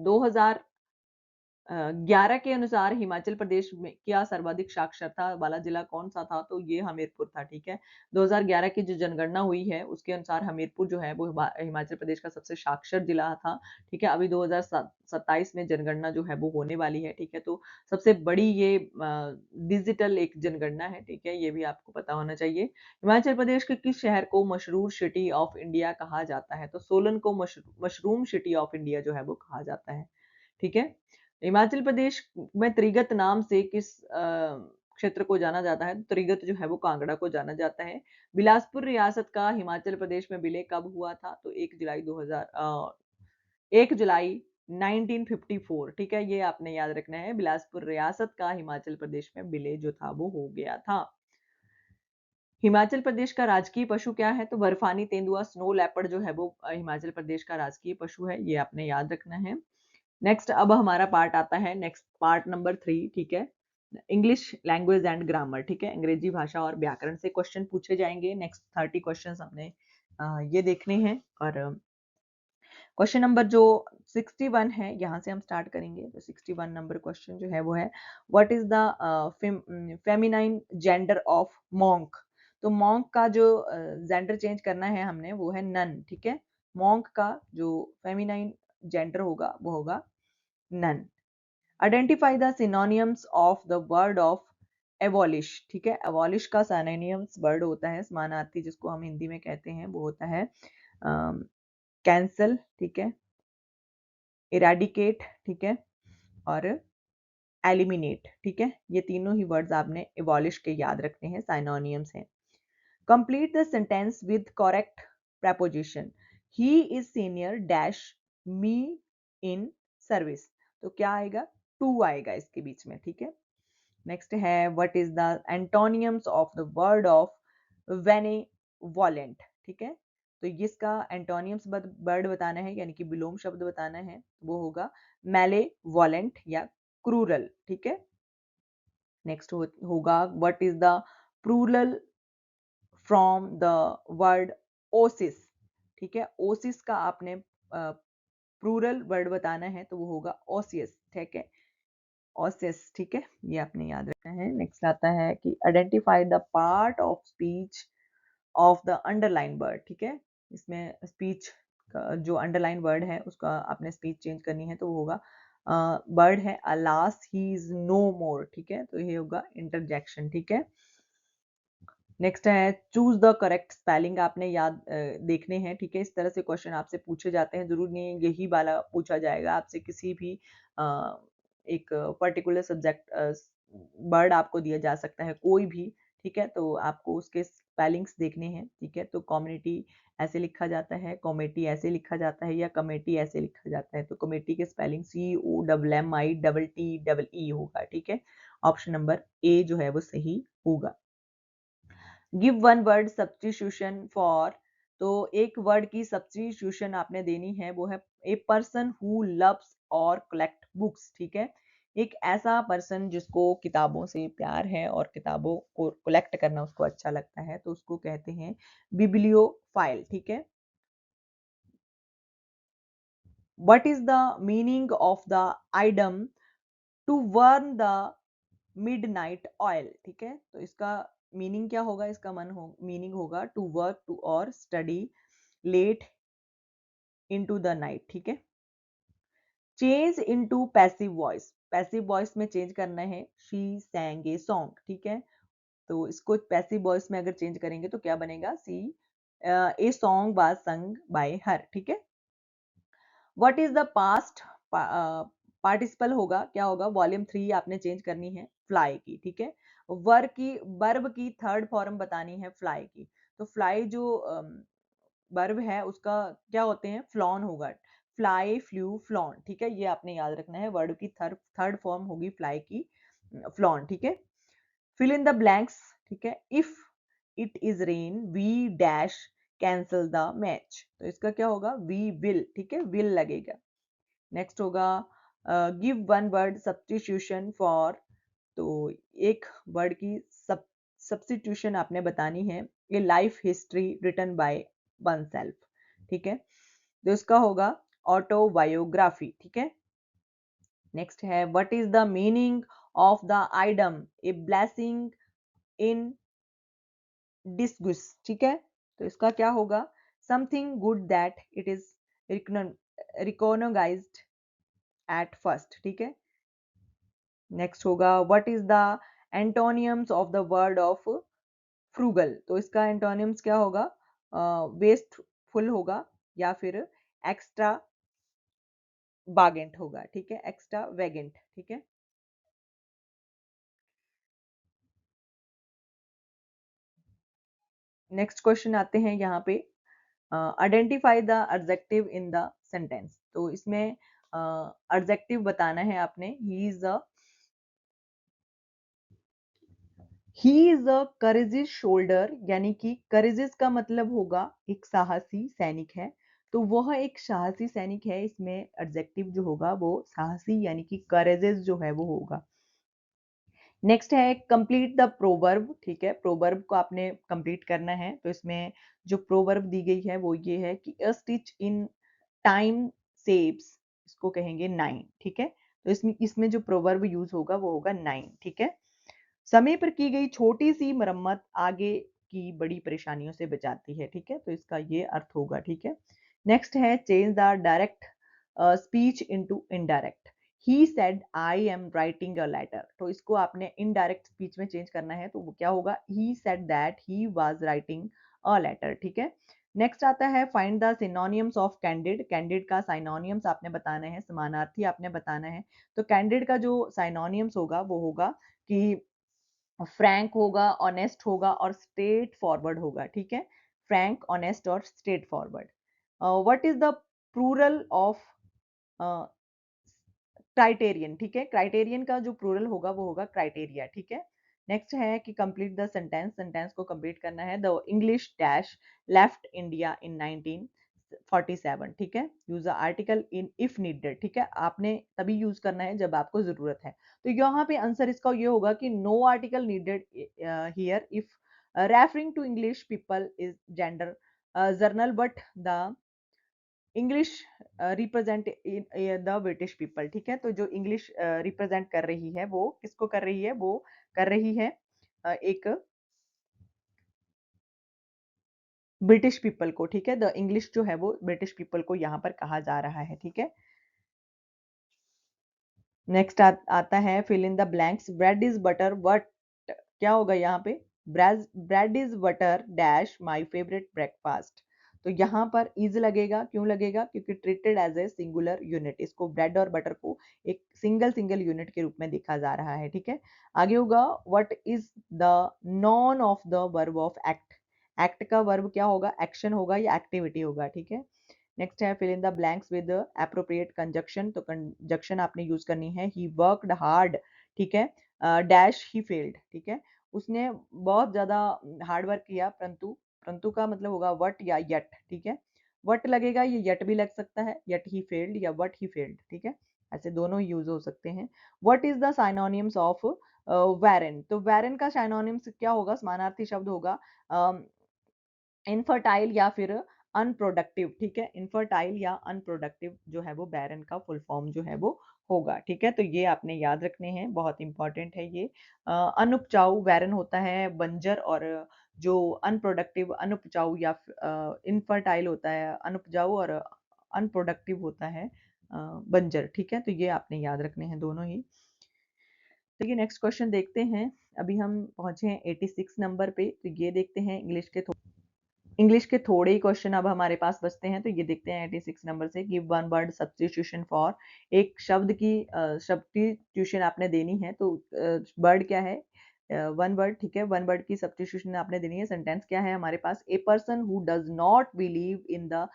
2000 11 के अनुसार हिमाचल प्रदेश में क्या सर्वाधिक साक्षरता वाला जिला कौन सा था? तो ये हमीरपुर था, ठीक है? 2011 की जो जनगणना हुई है उसके अनुसार हमीरपुर जो है वो हिमाचल प्रदेश का सबसे साक्षर जिला था, ठीक है? अभी 2027 में जनगणना जो है वो होने वाली है, ठीक है? तो सबसे बड़ी ये डिजिटल एक जनगणना है, ठीक है? ये भी आपको पता होना चाहिए। हिमाचल प्रदेश के किस शहर को मशरूम सिटी ऑफ इंडिया कहा जाता है? तो सोलन को मशरूम सिटी ऑफ इंडिया जो है वो कहा जाता है, ठीक है? हिमाचल प्रदेश में त्रिगत नाम से किस क्षेत्र को जाना जाता है? तो त्रिगत जो है वो कांगड़ा को जाना जाता है। बिलासपुर रियासत का हिमाचल प्रदेश में विलय कब हुआ था? तो 1 जुलाई 1954, ठीक है? ये आपने याद रखना है। बिलासपुर रियासत का हिमाचल प्रदेश में विलय जो था वो हो गया था। हिमाचल प्रदेश का राजकीय पशु क्या है? तो बर्फानी तेंदुआ स्नो लेपर्ड जो है वो हिमाचल प्रदेश का राजकीय पशु है, ये आपने याद रखना है। नेक्स्ट अब हमारा पार्ट आता है, नेक्स्ट पार्ट नंबर 3, ठीक है? इंग्लिश लैंग्वेज एंड ग्रामर, ठीक है? अंग्रेजी भाषा और व्याकरण से क्वेश्चन पूछे जाएंगे। नेक्स्ट 30 क्वेश्चंस हमने ये देखने हैं और क्वेश्चन नंबर जो 61 है यहाँ से हम स्टार्ट करेंगे। तो 61 नंबर क्वेश्चन जो है वो है what is the feminine gender of monk? तो मॉन्क का जो जेंडर चेंज करना है हमने वो है नन, ठीक है? मॉन्क का जो फेमिनाइन जेंडर होगा वो होगा nun. Identify the synonyms of the word of abolish, ठीक है? एबॉलिश का सिनोनियम्स वर्ड होता है समानार्थी, जिसको हम हिंदी में कहते हैं वो होता है कैंसल, ठीक है? इरेडिकेट, ठीक है? और एलिमिनेट, ठीक है? ये तीनों ही वर्ड्स आपने एबॉलिश के याद रखने हैं, सिनोनियम्स हैं। Complete the sentence with correct preposition. He is senior dash me in service. तो क्या आएगा? टू आएगा इसके बीच में, ठीक है? नेक्स्ट है what is the antonyms of the word of benevolent, ठीक है? तो इसका एंटोनियम्स वर्ड बताना है, यानी कि विलोम शब्द बताना है, वो होगा मैलेवोलेंट या क्रूरल, ठीक है? नेक्स्ट होगा what is the plural from the word oasis, ठीक है? ओसिस का आपने प्लूरल वर्ड बताना है तो वो होगा ओसियस, ठीक है? ओसियस, ठीक है? ये आपने याद रखना है। नेक्स्ट आता है कि identify the part of speech of the underline word, ठीक है? इसमें स्पीच का जो अंडरलाइन वर्ड है उसका आपने स्पीच चेंज करनी है तो वो होगा वर्ड है अलास ही इज नो मोर, ठीक है? तो ये होगा इंटरजेक्शन, ठीक है? नेक्स्ट है चूज द करेक्ट स्पेलिंग, आपने याद देखने हैं, ठीक है? इस तरह से क्वेश्चन आपसे पूछे जाते हैं, जरूर नहीं यही वाला पूछा जाएगा आपसे। किसी भी एक पर्टिकुलर सब्जेक्ट वर्ड आपको दिया जा सकता है कोई भी, ठीक है? तो आपको उसके स्पेलिंग्स देखने हैं, ठीक है? तो कम्युनिटी ऐसे लिखा जाता है, कॉमेटी ऐसे लिखा जाता है या कमेटी ऐसे लिखा जाता है। तो कमेटी के स्पेलिंग COMMI TTE होगा, ठीक है? ऑप्शन नंबर ए जो है वो सही होगा। Give one word substitution for, तो एक वर्ड की सब्स्टिट्यूशन आपने देनी है, वो है ए पर्सन हु लव्स और कलेक्ट बुक्स, ठीक है? एक ऐसा पर्सन जिसको किताबों से प्यार है और किताबों को कलेक्ट करना उसको अच्छा लगता है, तो उसको कहते हैं बिब्लियोफाइल, ठीक है? What is the meaning of the idiom to burn the midnight oil, ठीक है? तो इसका मीनिंग क्या होगा? इसका मीनिंग होगा टू वर्क टू और study late into the night, ठीक है? चेंज इनटू पैसिव वॉइस में चेंज करना है, शी सैंग ए सॉन्ग, ठीक है? तो इसको पैसिव वॉइस में अगर चेंज करेंगे तो क्या बनेगा? See a song was sung by her, ठीक है? What is the past participle होगा, क्या होगा? वॉल्यूम 3 आपने चेंज करनी है फ्लाई की, ठीक है? वर्ब की थर्ड फॉर्म बतानी है फ्लाई की। तो फ्लाई जो वर्ब है उसका क्या होते हैं? फ्लॉन होगा। फ्लाई, फ्लू, फ्लॉन, ठीक है, ये आपने याद रखना है। वर्ड की थर्ड फॉर्म होगी फ्लाई की, फ्लॉन, ठीक है। फिल इन द ब्लैंक्स, ठीक है। If it is rain we dash cancel the match, तो इसका क्या होगा, वी विल, ठीक है, विल लगेगा। नेक्स्ट होगा give one word substitution for, तो एक वर्ड की सब्स्टिट्यूशन आपने बतानी है। ये life history written by oneself, ठीक है, तो इसका होगा ऑटोबायोग्राफी, ठीक है। नेक्स्ट है what is the meaning of the idiom a blessing in disguise, ठीक है, तो इसका क्या होगा, something good that it is recognised at first, ठीक है। नेक्स्ट होगा what is the antonyms of the word of frugal, तो इसका एंटोनियम्स क्या होगा, वेस्टफुल होगा या फिर एक्स्ट्रा बागेंट होगा, ठीक है, एक्स्ट्रा वेगेंट, ठीक है। नेक्स्ट क्वेश्चन आते हैं यहाँ पे, identify the adjective in the sentence, तो इसमें एडजेक्टिव बताना है आपने। He is a courageous shoulder, यानी कि करेजियस का मतलब होगा एक साहसी सैनिक है, तो वह एक साहसी सैनिक है, इसमें एडजेक्टिव जो होगा वो साहसी यानी कि करेजियस जो है वो होगा। नेक्स्ट है कंप्लीट द प्रोवर्ब, ठीक है, प्रोवर्ब को आपने कंप्लीट करना है, तो इसमें जो प्रोवर्ब दी गई है वो ये है कि अ स्टिच इन टाइम सेव्स, इसको कहेंगे 9, ठीक है, तो इसमें इसमें जो प्रोवर्ब यूज होगा वो होगा 9, ठीक है। समय पर की गई छोटी सी मरम्मत आगे की बड़ी परेशानियों से बचाती है, ठीक है, तो इसका ये अर्थ होगा, ठीक है। नेक्स्ट है change the direct speech into indirect, he said I am writing a letter, तो इसको आपने इनडायरेक्ट स्पीच में चेंज करना है, तो वो क्या होगा, he said that he was writing a letter, ठीक है। नेक्स्ट आता है find the synonyms of candid, candid का साइनोनियम्स आपने बताना है, समानार्थी आपने बताना है, तो कैंडिड का जो साइनोनियम्स होगा वो होगा कि फ्रैंक होगा, ऑनेस्ट होगा और स्ट्रेट फॉरवर्ड होगा, ठीक है, फ्रैंक, ऑनेस्ट और straightforward. What is the plural of criterion, ठीक है, क्राइटेरियन का जो प्लूरल होगा वो होगा क्राइटेरिया, ठीक है। नेक्स्ट है कि कंप्लीट द सेंटेंस, सेंटेंस को कंप्लीट करना है। The English dash left India in 1947, ठीक है, use the article in if needed, ठीक है, आपने तभी यूज करना है जब आपको जरूरत है, तो यहाँ पे आंसर इसका ये होगा कि no article needed here if referring to English people is gender general but the English represent the British people, ठीक है, तो जो इंग्लिश रिप्रेजेंट कर रही है वो किसको कर रही है, वो कर रही है एक ब्रिटिश पीपल को, ठीक है, द इंग्लिश जो है वो ब्रिटिश पीपल को यहाँ पर कहा जा रहा है, ठीक है। नेक्स्ट आता है fill in the blanks, bread is butter but, क्या होगा यहाँ पे, bread is butter dash my favourite breakfast, तो यहाँ पर इज लगेगा, क्यों लगेगा, क्योंकि treated as a singular unit, इसको ब्रेड और बटर को एक सिंगल यूनिट के रूप में देखा जा रहा है, ठीक है। आगे होगा what is the none of the verb of act, act का वर्ब क्या होगा, एक्शन होगा या एक्टिविटी होगा, ठीक है। नेक्स्ट है fill in the blanks with appropriate conjunction, तो कंजक्शन आपने यूज करनी है। ही वर्कड हार्ड, ठीक है, डैश ही फेल्ड, ठीक है, उसने बहुत ज्यादा हार्ड वर्क किया, परंतु परंतु का मतलब होगा वट या यट, ठीक है, वट लगेगा, ये यट भी लग सकता है, यट ही फेल्ड या वट ही फेल्ड, ठीक है, ऐसे दोनों यूज हो सकते हैं। What is the synonyms of Warren, तो वैरन का साइनोनिम्स क्या होगा, समानार्थी शब्द होगा इनफर्टाइल या फिर अनप्रोडक्टिव, ठीक है, इनफर्टाइल या अनप्रोडक्टिव जो है वो बैरन का फुल फॉर्म जो है वो होगा, ठीक है, तो ये आपने याद रखने हैं, बहुत इंपॉर्टेंट है ये। अनुपजाऊ बैरन होता है बंजर, और जो अनप्रोडक्टिव अनुपजाऊ या इनफर्टाइल होता है अनुपजाऊ, और अनप्रोडक्टिव होता है बंजर, ठीक है, तो ये आपने याद रखने हैं दोनों ही। तो ये नेक्स्ट क्वेश्चन देखते हैं, अभी हम पहुंचे हैं 86 नंबर पे, तो ये देखते हैं इंग्लिश के थोड़े ही क्वेश्चन अब हमारे पास बचते हैं, तो ये देखते हैं 86 नंबर से, give one word substitution for, एक शब्द की सब्स्टिट्यूशन आपने देनी है, तो वर्ड क्या है, वन वर्ड, ठीक है, वन वर्ड की सब्स्टिट्यूशन आपने देनी है। सेंटेंस क्या है हमारे पास, a person who does not believe in the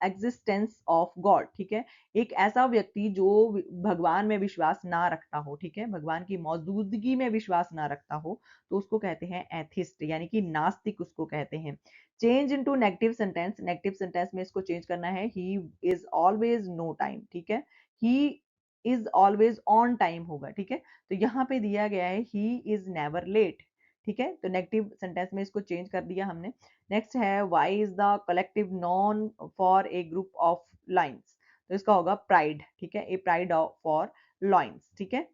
existence of God, ठीक है। एक ऐसा व्यक्ति जो भगवान में विश्वास ना रखता हो, ठीक है, भगवान की मौजूदगी में विश्वास ना रखता हो, तो उसको कहते हैं एथिस्ट, यानी कि नास्तिक उसको कहते हैं। चेंज इनटू नेगेटिव सेंटेंस में इसको चेंज करना है, he is always no time, ठीक है, he is always on time होगा, ठीक है। तो यहाँ पे दिया गया है ही इज नेवर लेट, ठीक है, तो नेगेटिव सेंटेंस में इसको चेंज कर दिया हमने। नेक्स्ट है why is the collective noun for a group of lions, तो इसका होगा प्राइड, ठीक है, ए प्राइड फॉर लॉइन्स, ठीक है।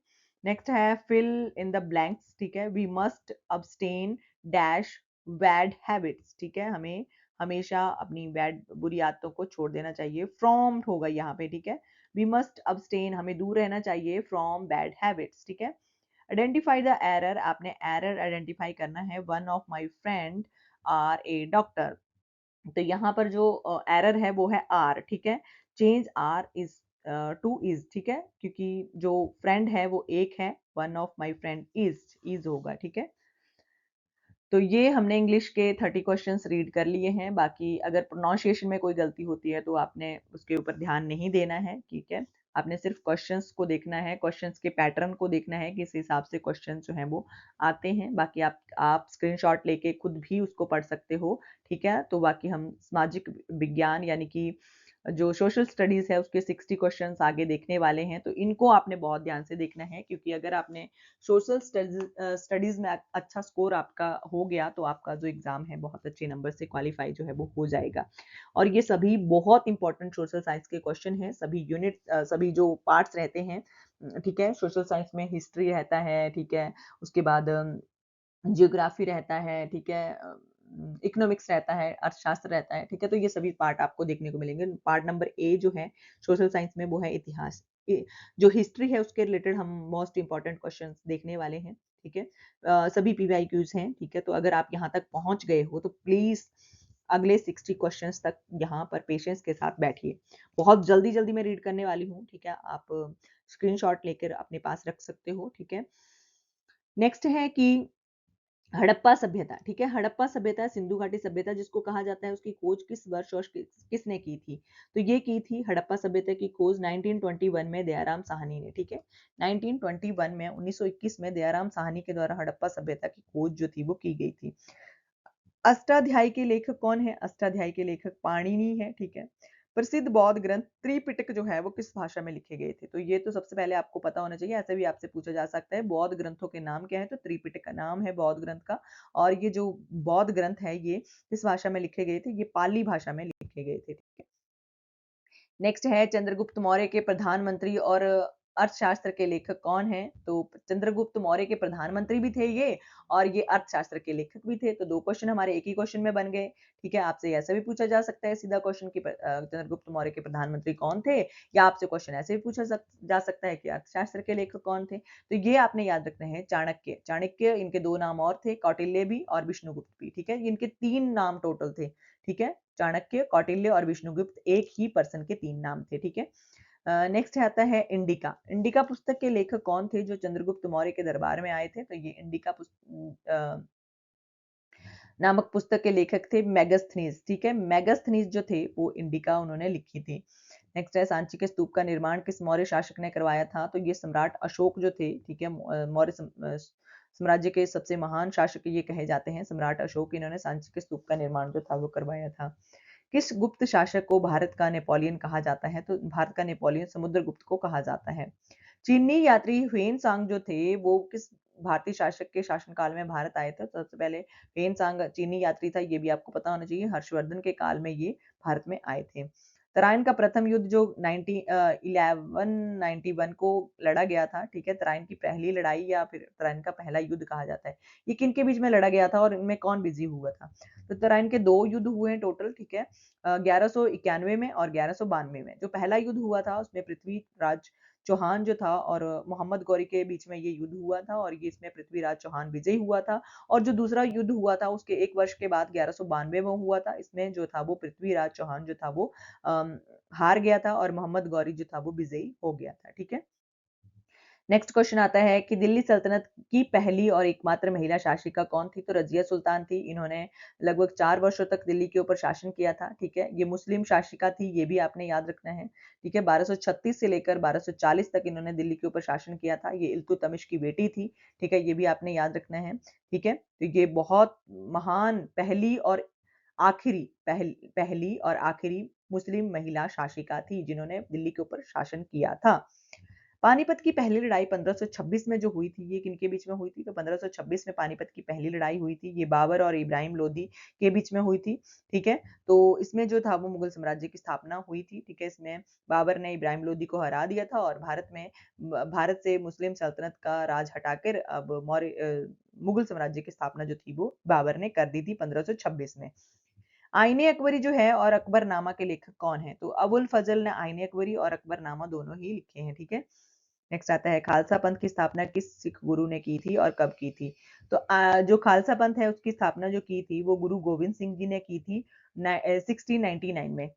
नेक्स्ट है फिल इन द ब्लैंक्स, ठीक है, we must abstain dash bad habits, ठीक है, हमें हमेशा अपनी बैड बुरी आदतों को छोड़ देना चाहिए, फ्रॉम होगा यहाँ पे, ठीक है, वी मस्ट अब्सटेन, हमें दूर रहना चाहिए फ्रॉम बैड हैबिट्स, ठीक है। आइडेंटिफाई द एरर, आपने एरर आइडेंटिफाई करना है, one of my friend are a doctor, तो यहाँ पर जो एरर है वो है आर, ठीक है, change are is to is, ठीक है, क्योंकि जो फ्रेंड है वो एक है, one of my friend is होगा, ठीक है। तो ये हमने इंग्लिश के 30 क्वेश्चंस रीड कर लिए हैं। बाकी अगर प्रोनाउंसिएशन में कोई गलती होती है तो आपने उसके ऊपर ध्यान नहीं देना है, ठीक है। आपने सिर्फ क्वेश्चंस को देखना है, क्वेश्चंस के पैटर्न को देखना है, किस हिसाब से क्वेश्चन जो हैं वो आते हैं। बाकी आप स्क्रीनशॉट लेके खुद भी उसको पढ़ सकते हो, ठीक है। तो बाकी हम सामाजिक विज्ञान यानी कि जो सोशल स्टडीज़ है उसके 60 क्वेश्चंस आगे देखने वाले हैं, तो इनको आपने बहुत ध्यान से देखना है, क्योंकि अगर आपने सोशल स्टडीज़ में अच्छा स्कोर आपका हो गया तो आपका जो एग्ज़ाम है बहुत अच्छे नंबर से क्वालिफाई जो है वो हो जाएगा। और ये सभी बहुत इंपॉर्टेंट सोशल साइंस के क्वेश्चन हैं, सभी यूनिट सभी जो पार्ट्स रहते हैं, ठीक है, सोशल साइंस में हिस्ट्री रहता है, ठीक है, उसके बाद जियोग्राफी रहता है, ठीक है, इकोनॉमिक्स रहता है, अर्थशास्त्र रहता है, ठीक है, तो ये सभी पार्ट आपको देखने को मिलेंगे। पार्ट नंबर ए जो है सोशल साइंस में वो है इतिहास, जो हिस्ट्री है उसके रिलेटेड हम मोस्ट इंपॉर्टेंट क्वेश्चंस देखने वाले हैं, ठीक है। सभी पीवाईक्यूज हैं, ठीक है, तो अगर आप यहाँ तक पहुँच गए हो तो प्लीज अगले 60 क्वेश्चंस तक यहाँ पर पेशेंस के साथ बैठिए। बहुत जल्दी जल्दी मैं रीड करने वाली हूँ, ठीक है, आप स्क्रीनशॉट लेकर अपने पास रख सकते हो, ठीक है। नेक्स्ट है कि हड़प्पा सभ्यता, ठीक है, हड़प्पा सभ्यता सिंधु घाटी सभ्यता जिसको कहा जाता है, उसकी खोज किस वर्ष और किसने की थी? तो ये की थी हड़प्पा सभ्यता की खोज 1921 में दयाराम साहनी ने, ठीक है, 1921 में 1921 में दयाराम साहनी के द्वारा हड़प्पा सभ्यता की खोज जो थी वो की गई थी। अष्टाध्यायी के लेखक कौन है? अष्टाध्यायी के लेखक पाणिनि है, ठीक है। प्रसिद्ध बौद्ध ग्रंथ त्रिपिटक जो है वो किस भाषा में लिखे गए थे? तो ये तो सबसे पहले आपको पता होना चाहिए, ऐसे भी आपसे पूछा जा सकता है बौद्ध ग्रंथों के नाम क्या है, तो त्रिपिटक का नाम है बौद्ध ग्रंथ का। और ये जो बौद्ध ग्रंथ है ये किस भाषा में लिखे गए थे? ये पाली भाषा में लिखे गए थे, ठीक है। नेक्स्ट है चंद्रगुप्त मौर्य के प्रधानमंत्री और अर्थशास्त्र के लेखक कौन हैं? तो चंद्रगुप्त मौर्य के प्रधानमंत्री भी थे ये, और ये अर्थशास्त्र के लेखक भी थे। तो 2 क्वेश्चन हमारे एक ही क्वेश्चन में बन गए, ठीक है। आपसे ऐसा भी पूछा जा सकता है सीधा क्वेश्चन कि चंद्रगुप्त मौर्य के प्रधानमंत्री कौन थे? या आपसे क्वेश्चन ऐसे भी पूछा जा सकता है कि अर्थशास्त्र के लेखक कौन थे? तो ये आपने याद रखना है, चाणक्य। चाणक्य, इनके 2 नाम और थे, कौटिल्य भी और विष्णुगुप्त भी, ठीक है। इनके 3 नाम टोटल थे, ठीक है। चाणक्य, कौटिल्य और विष्णुगुप्त एक ही पर्सन के 3 नाम थे, ठीक है। नेक्स्ट आता है इंडिका। इंडिका पुस्तक के लेखक कौन थे जो चंद्रगुप्त मौर्य के दरबार में आए थे? तो ये इंडिका नामक पुस्तक के लेखक थे मेगास्थनीज, ठीक है। मेगास्थनीज जो थे वो इंडिका उन्होंने लिखी थी। नेक्स्ट है सांची के स्तूप का निर्माण किस मौर्य शासक ने करवाया था? तो ये सम्राट अशोक जो थे, ठीक है, मौर्य साम्राज्य के सबसे महान शासक ये कहे जाते हैं सम्राट अशोक, इन्होंने सांची के स्तूप का निर्माण जो था वो करवाया था। किस गुप्त शासक को भारत का नेपोलियन कहा जाता है? तो भारत का नेपोलियन समुद्रगुप्त को कहा जाता है। चीनी यात्री ह्वेन सांग जो थे वो किस भारतीय शासक के शासनकाल में भारत आए थे? तो सबसे पहले ह्वेन सांग चीनी यात्री था, ये भी आपको पता होना चाहिए। हर्षवर्धन के काल में ये भारत में आए थे। तराइन का प्रथम युद्ध जो 1191 को लड़ा गया था, ठीक है, तराइन की पहली लड़ाई या फिर तराइन का पहला युद्ध कहा जाता है। ये किन के बीच में लड़ा गया था और इनमें कौन बिजी हुआ था? तो तराइन के 2 युद्ध हुए हैं टोटल, ठीक है, 1191 में और 1192 में। जो पहला युद्ध हुआ था उसमें पृथ्वीराज चौहान जो था और मोहम्मद गौरी के बीच में ये युद्ध हुआ था, और ये इसमें पृथ्वीराज चौहान विजयी हुआ था। और जो दूसरा युद्ध हुआ था उसके 1 वर्ष के बाद 1192 में हुआ था, इसमें जो था वो पृथ्वीराज चौहान जो था वो हार गया था और मोहम्मद गौरी जो था वो विजयी हो गया था, ठीक है। नेक्स्ट क्वेश्चन आता है कि दिल्ली सल्तनत की पहली और एकमात्र महिला शासिका कौन थी? तो रजिया सुल्तान थी। इन्होंने लगभग 4 वर्षों तक दिल्ली के ऊपर शासन किया था, ठीक है? ये मुस्लिम शासिका थी, ये भी आपने याद रखना है, ठीक है? 1236 से लेकर 1240 तक इन्होंने दिल्ली के ऊपर शासन किया था। ये इल्तुतमिश की बेटी थी, ठीक है? ये भी आपने याद रखना है, ठीक है? तो ये बहुत महान पहली और आखिरी मुस्लिम महिला शासिका थी, जिन्होंने दिल्ली के ऊपर शासन किया था। पानीपत की पहली लड़ाई 1526 में जो हुई थी, ये किनके बीच में हुई थी? तो 1526 में पानीपत की पहली लड़ाई हुई थी। ये बाबर और इब्राहिम लोदी के बीच में हुई थी, ठीक है? तो इसमें जो था वो मुगल साम्राज्य की स्थापना हुई थी, ठीक है? इसमें बाबर ने इब्राहिम लोदी को हरा दिया था और भारत से मुस्लिम सल्तनत का राज हटाकर अब मुगल साम्राज्य की स्थापना जो थी वो बाबर ने कर दी थी 1526 में। आईने अकबरी जो है और अकबरनामा के लेखक कौन है? तो अबुल फजल ने आईने अकबरी और अकबरनामा दोनों ही लिखे हैं, ठीक है? नेक्स्ट आता है खालसा पंथ की स्थापना किस सिख गुरु ने की थी और कब की थी? तो जो खालसा पंथ है उसकी स्थापना जो की थी वो गुरु गोविंद सिंह जी ने की थी 1699 में,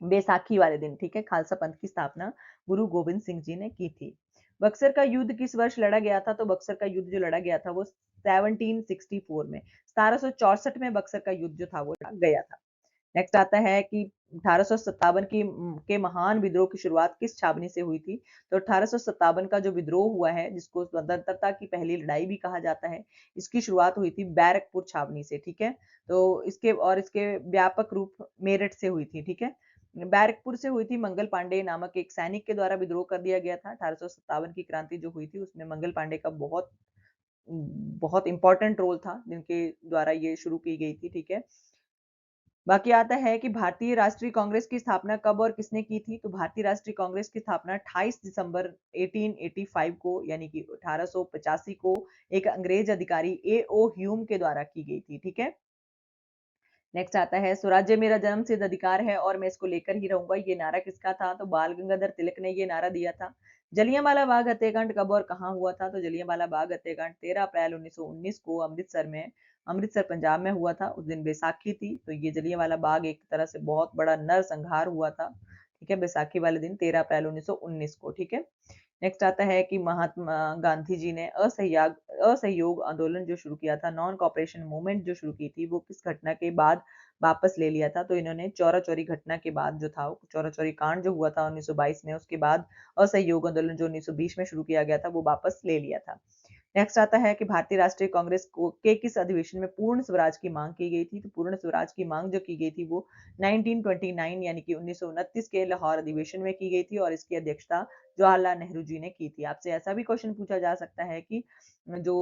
बैसाखी वाले दिन, ठीक है? खालसा पंथ की स्थापना गुरु गोविंद सिंह जी ने की थी। बक्सर का युद्ध किस वर्ष लड़ा गया था? तो बक्सर का युद्ध जो लड़ा गया था वो 1764 में, 1764 में बक्सर का युद्ध जो था वो लड़ा गया था। नेक्स्ट आता है कि 1857 के महान विद्रोह की शुरुआत किस छावनी से हुई थी? तो 1857 का जो विद्रोह हुआ है, जिसको स्वतंत्रता की पहली लड़ाई भी कहा जाता है, इसकी शुरुआत हुई थी बैरकपुर छावनी से, ठीक है? तो इसके व्यापक रूप मेरठ से हुई थी, ठीक है? बैरकपुर से हुई थी। मंगल पांडे नामक एक सैनिक के द्वारा विद्रोह कर दिया गया था। 1857 की क्रांति जो हुई थी उसमें मंगल पांडे का बहुत बहुत इंपॉर्टेंट रोल था, जिनके द्वारा ये शुरू की गई थी, ठीक है? बाकी आता है कि भारतीय राष्ट्रीय कांग्रेस की स्थापना कब और किसने की थी? तो भारतीय राष्ट्रीय कांग्रेस की स्थापना 28 दिसंबर 1885 को, यानी कि 1885 को एक अंग्रेज अधिकारी ए.ओ. ह्यूम के द्वारा की गई थी, ठीक है? नेक्स्ट आता है स्वराज्य मेरा जन्म सिद्ध अधिकार है और मैं इसको लेकर ही रहूंगा, ये नारा किसका था? तो बाल गंगाधर तिलक ने ये नारा दिया था। जलियांवाला बाग हत्याकांड कब और कहां हुआ था? तो जलियांवाला बाग हत्याकांड 13 अप्रैल 1919 को अमृतसर पंजाब में हुआ था। उस दिन बैसाखी थी, तो ये जलियांवाला बाग एक तरह से बहुत बड़ा नरसंहार हुआ था, ठीक है? बैसाखी वाले दिन 13 अप्रैल 1919 को, ठीक है? नेक्स्ट आता है कि महात्मा गांधी जी ने असहयोग आंदोलन जो शुरू किया था, नॉन कॉपरेशन मूवमेंट जो शुरू की थी, वो किस घटना के बाद वापस ले लिया था? तो इन्होंने चौरा चौरी घटना के बाद जो था, चौरा चौरी कांड जो हुआ था 1922 में, उसके बाद असहयोग आंदोलन जो 1920 में शुरू किया गया था वो वापस ले लिया था। नेक्स्ट आता है कि भारतीय राष्ट्रीय कांग्रेस को के किस अधिवेशन में पूर्ण स्वराज की मांग की गई थी? तो पूर्ण स्वराज की मांग जो की गई थी वो 1929 यानी कि 1929 के लाहौर अधिवेशन में की गई थी और इसकी अध्यक्षता जवाहरलाल नेहरू जी ने की थी। आपसे ऐसा भी क्वेश्चन पूछा जा सकता है कि जो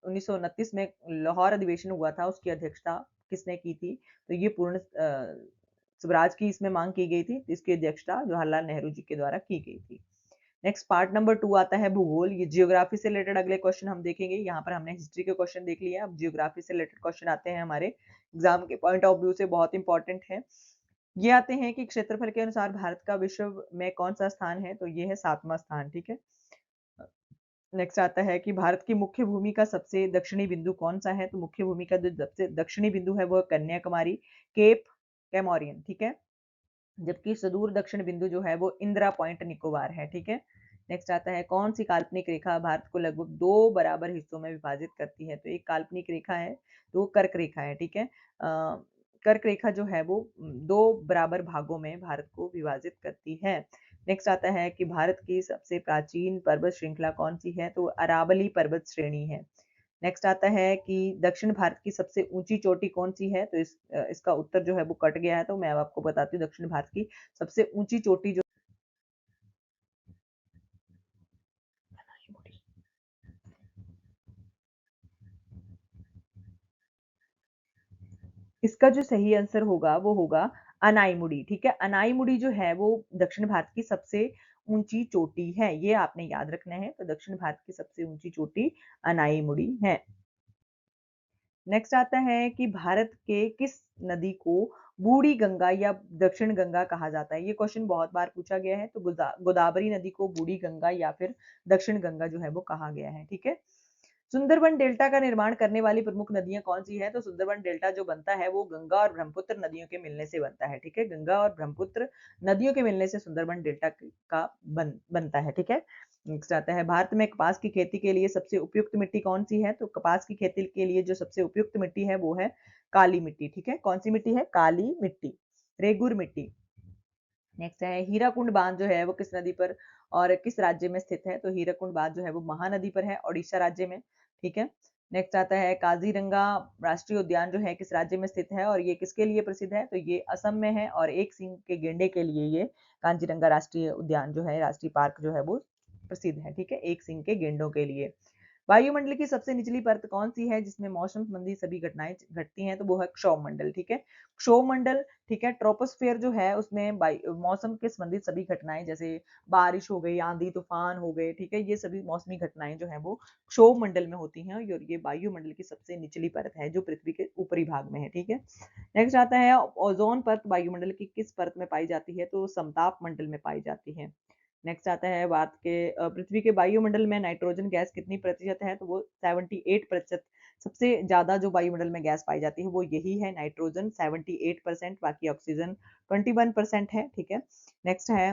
1929 में लाहौर अधिवेशन हुआ था उसकी अध्यक्षता किसने की थी? तो ये पूर्ण स्वराज की इसमें मांग की गई थी, इसकी अध्यक्षता जवाहरलाल नेहरू जी के द्वारा की गई थी। नेक्स्ट पार्ट नंबर 2 आता है भूगोल। ये जियोग्राफी से रिलेटेड अगले क्वेश्चन हम देखेंगे। यहाँ पर हमने हिस्ट्री के क्वेश्चन देख लिए, अब जियोग्राफी से रिलेटेड क्वेश्चन आते हैं हमारे एग्जाम के पॉइंट ऑफ व्यू से बहुत इंपॉर्टेंट है। ये आते हैं कि क्षेत्रफल के अनुसार भारत का विश्व में कौन सा स्थान है? तो ये है 7वां स्थान, ठीक है? नेक्स्ट आता है कि भारत की मुख्य भूमि का सबसे दक्षिणी बिंदु कौन सा है? तो मुख्य भूमि का जो सबसे दक्षिणी बिंदु है वो कन्याकुमारी, केप कैमोरियन, ठीक है? जबकि सुदूर दक्षिण बिंदु जो है वो इंदिरा पॉइंट निकोबार है, ठीक है? नेक्स्ट आता है कौन सी काल्पनिक रेखा भारत को लगभग 2 बराबर हिस्सों में विभाजित करती है? तो एक काल्पनिक रेखा है, तो कर्क रेखा है, ठीक है? कर्क रेखा जो है वो 2 बराबर भागों में भारत को विभाजित करती है। नेक्स्ट आता है कि भारत की सबसे प्राचीन पर्वत श्रृंखला कौन सी है? तो अरावली पर्वत श्रेणी है। नेक्स्ट आता है कि दक्षिण भारत की सबसे ऊंची चोटी कौन सी है? तो इसका उत्तर जो है वो कट गया है, तो मैं अब आपको बताती हूँ दक्षिण भारत की सबसे ऊंची चोटी जो इसका जो सही आंसर होगा वो होगा अनाईमुड़ी, ठीक है? अनाईमुड़ी जो है वो दक्षिण भारत की सबसे ऊंची चोटी है, ये आपने याद रखना है। तो दक्षिण भारत की सबसे ऊंची चोटी अनाईमुड़ी है। नेक्स्ट आता है कि भारत के किस नदी को बूढ़ी गंगा या दक्षिण गंगा कहा जाता है? ये क्वेश्चन बहुत बार पूछा गया है। तो गोदावरी नदी को बूढ़ी गंगा या फिर दक्षिण गंगा जो है वो कहा गया है, ठीक है? सुंदरबन डेल्टा का निर्माण करने वाली प्रमुख नदियां कौन सी है? तो सुंदरबन डेल्टा जो बनता है वो गंगा और ब्रह्मपुत्र नदियों के मिलने से बनता है, ठीक है? गंगा और ब्रह्मपुत्र नदियों के मिलने से सुंदरबन डेल्टा का बनता है, ठीक है? नेक्स्ट आता है भारत में कपास की खेती के लिए सबसे उपयुक्त मिट्टी कौन सी है? तो कपास की खेती के लिए जो सबसे उपयुक्त मिट्टी है वो है काली मिट्टी। ठीक है, कौन सी मिट्टी है? काली मिट्टी, रेगुर मिट्टी। नेक्स्ट है हीराकुंड बांध जो है वो किस नदी पर और किस राज्य में स्थित है? तो हीराकुंड बांध जो है वो महानदी पर है, ओडिशा राज्य में। ठीक है, नेक्स्ट आता है काजीरंगा राष्ट्रीय उद्यान जो है किस राज्य में स्थित है और ये किसके लिए प्रसिद्ध है? तो ये असम में है और एक सींग के गेंडे के लिए ये काजीरंगा राष्ट्रीय उद्यान जो है, राष्ट्रीय पार्क जो है वो प्रसिद्ध है। ठीक है, एक सींग के गेंडों के लिए। वायुमंडल की सबसे निचली परत कौन सी है जिसमें मौसम संबंधी सभी घटनाएं घटती हैं? तो वो है क्षोभ मंडल। ठीक है, क्षोभ मंडल, ठीक है, ट्रोपोस्फेयर जो है उसमें मौसम के संबंधित सभी घटनाएं जैसे बारिश हो गई, आंधी तूफान हो गए, ठीक है, ये सभी मौसमी घटनाएं जो है वो क्षोभ मंडल में होती हैं और ये वायुमंडल की सबसे निचली परत है जो पृथ्वी के ऊपरी भाग में है। ठीक है, नेक्स्ट आता है ओजोन परत वायुमंडल की किस परत में पाई जाती है? तो समताप मंडल में पाई जाती है। नेक्स्ट आता है बात के पृथ्वी के वायुमंडल में नाइट्रोजन गैस कितनी प्रतिशत है? तो वो 78%। सबसे ज्यादा जो वायुमंडल में गैस पाई जाती है वो यही है, नाइट्रोजन 78%, बाकी ऑक्सीजन 21% है। ठीक है, नेक्स्ट है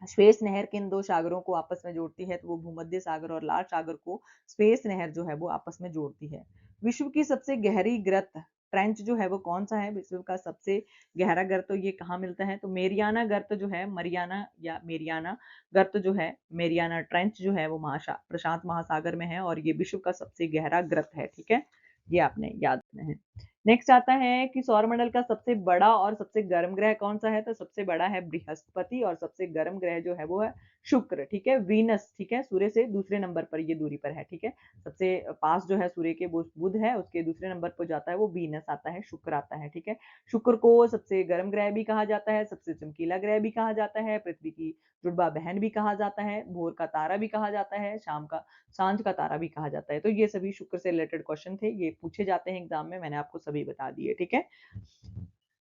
स्वेस नहर किन दो सागरों को आपस में जोड़ती है? तो वो भूमध्य सागर और लाल सागर को स्वेस नहर जो है वो आपस में जोड़ती है। विश्व की सबसे गहरी गर्त ट्रेंच जो है वो कौन सा है? विश्व का सबसे गहरा गर्त तो ये कहाँ मिलता है? तो मेरियाना गर्त जो है, मरियाना या मेरियाना गर्त जो है, मेरियाना ट्रेंच जो है वो प्रशांत महासागर में है और ये विश्व का सबसे गहरा गर्त है। ठीक है, ये आपने याद रखना है। नेक्स्ट आता है कि सौरमंडल का सबसे बड़ा और सबसे गर्म ग्रह कौन सा है? तो सबसे बड़ा है बृहस्पति और सबसे गर्म ग्रह जो है वो है शुक्र। ठीक है, वीनस, ठीक है, सूर्य से दूसरे नंबर पर ये दूरी पर है। ठीक है, सबसे पास जो है सूर्य के वो बुध है, उसके दूसरे नंबर पर जाता है वो वीनस आता है, शुक्र आता है। ठीक है, शुक्र को सबसे गर्म ग्रह भी कहा जाता है, सबसे चमकीला ग्रह भी कहा जाता है, पृथ्वी की जुड़वा बहन भी कहा जाता है, भोर का तारा भी कहा जाता है, शाम का सांझ का तारा भी कहा जाता है। तो ये सभी शुक्र से रिलेटेड क्वेश्चन थे, ये पूछे जाते हैं एग्जाम में, मैंने आपको सभी बता दिए। ठीक है,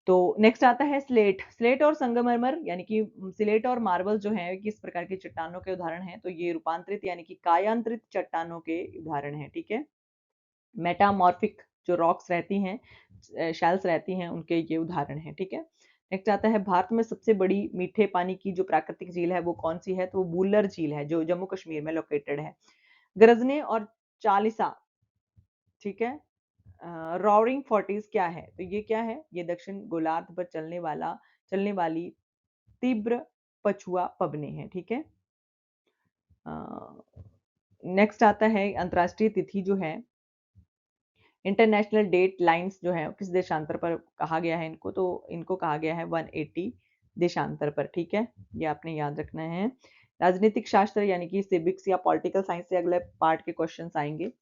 तो नेक्स्ट आता है स्लेट। स्लेट और संगमरमर यानी कि स्लेट और मार्बल जो है किस प्रकार की चट्टानों के उदाहरण हैं? तो ये रूपांतरित यानी कि कायांतरित चट्टानों के उदाहरण हैं। ठीक है, मेटामॉर्फिक जो रॉक्स रहती हैं, शेल्स रहती हैं, उनके ये उदाहरण हैं। ठीक है, नेक्स्ट आता है भारत में सबसे बड़ी मीठे पानी की जो प्राकृतिक झील है वो कौन सी है? तो वो बूलर झील है जो जम्मू कश्मीर में लोकेटेड है। गरजने और चालीसा, ठीक है, रोअरिंग फोर्टीज क्या है? तो ये क्या है? ये दक्षिण गोलार्ध पर चलने वाली तीव्र पछुआ पवने हैं। ठीक है, नेक्स्ट आता है अंतरराष्ट्रीय तिथि जो है, इंटरनेशनल डेट लाइंस जो है किस देशांतर पर कहा गया है इनको? तो इनको कहा गया है 180 देशांतर पर। ठीक है, ये आपने याद रखना है। राजनीतिक शास्त्र यानी कि सिविक्स या पॉलिटिकल साइंस से अगले पार्ट के क्वेश्चंस आएंगे।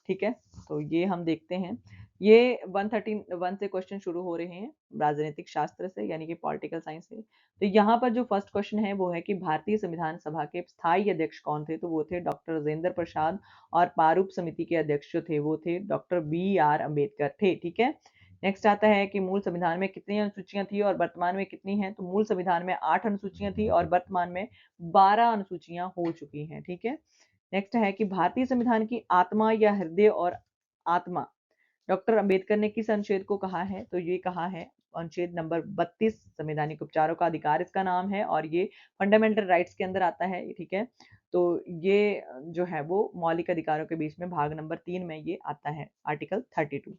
ठीक है, तो ये हम देखते हैं, ये 131 से क्वेश्चन शुरू हो रहे हैं राजनीतिक शास्त्र से यानी कि पॉलिटिकल साइंस से। तो यहाँ पर जो फर्स्ट क्वेश्चन है वो है कि भारतीय संविधान सभा के स्थायी अध्यक्ष कौन थे? तो वो थे डॉक्टर राजेंद्र प्रसाद और प्रारूप समिति के अध्यक्ष जो थे वो थे डॉक्टर बी आर अम्बेडकर थे। ठीक है, नेक्स्ट आता है कि मूल संविधान में कितनी अनुसूचियां थी और वर्तमान में कितनी हैं? तो मूल संविधान में 8 अनुसूचियां थी और वर्तमान में 12 अनुसूचियां हो चुकी हैं। ठीक है, नेक्स्ट है कि भारतीय संविधान की आत्मा या हृदय और आत्मा डॉक्टर अंबेडकर ने किस अनुच्छेद को कहा है? तो ये कहा है अनुच्छेद नंबर 32, संवैधानिक उपचारों का अधिकार इसका नाम है और ये फंडामेंटल राइट्स के अंदर आता है। ठीक है, तो ये जो है वो मौलिक अधिकारों के बीच में भाग नंबर 3 में ये आता है, आर्टिकल 32।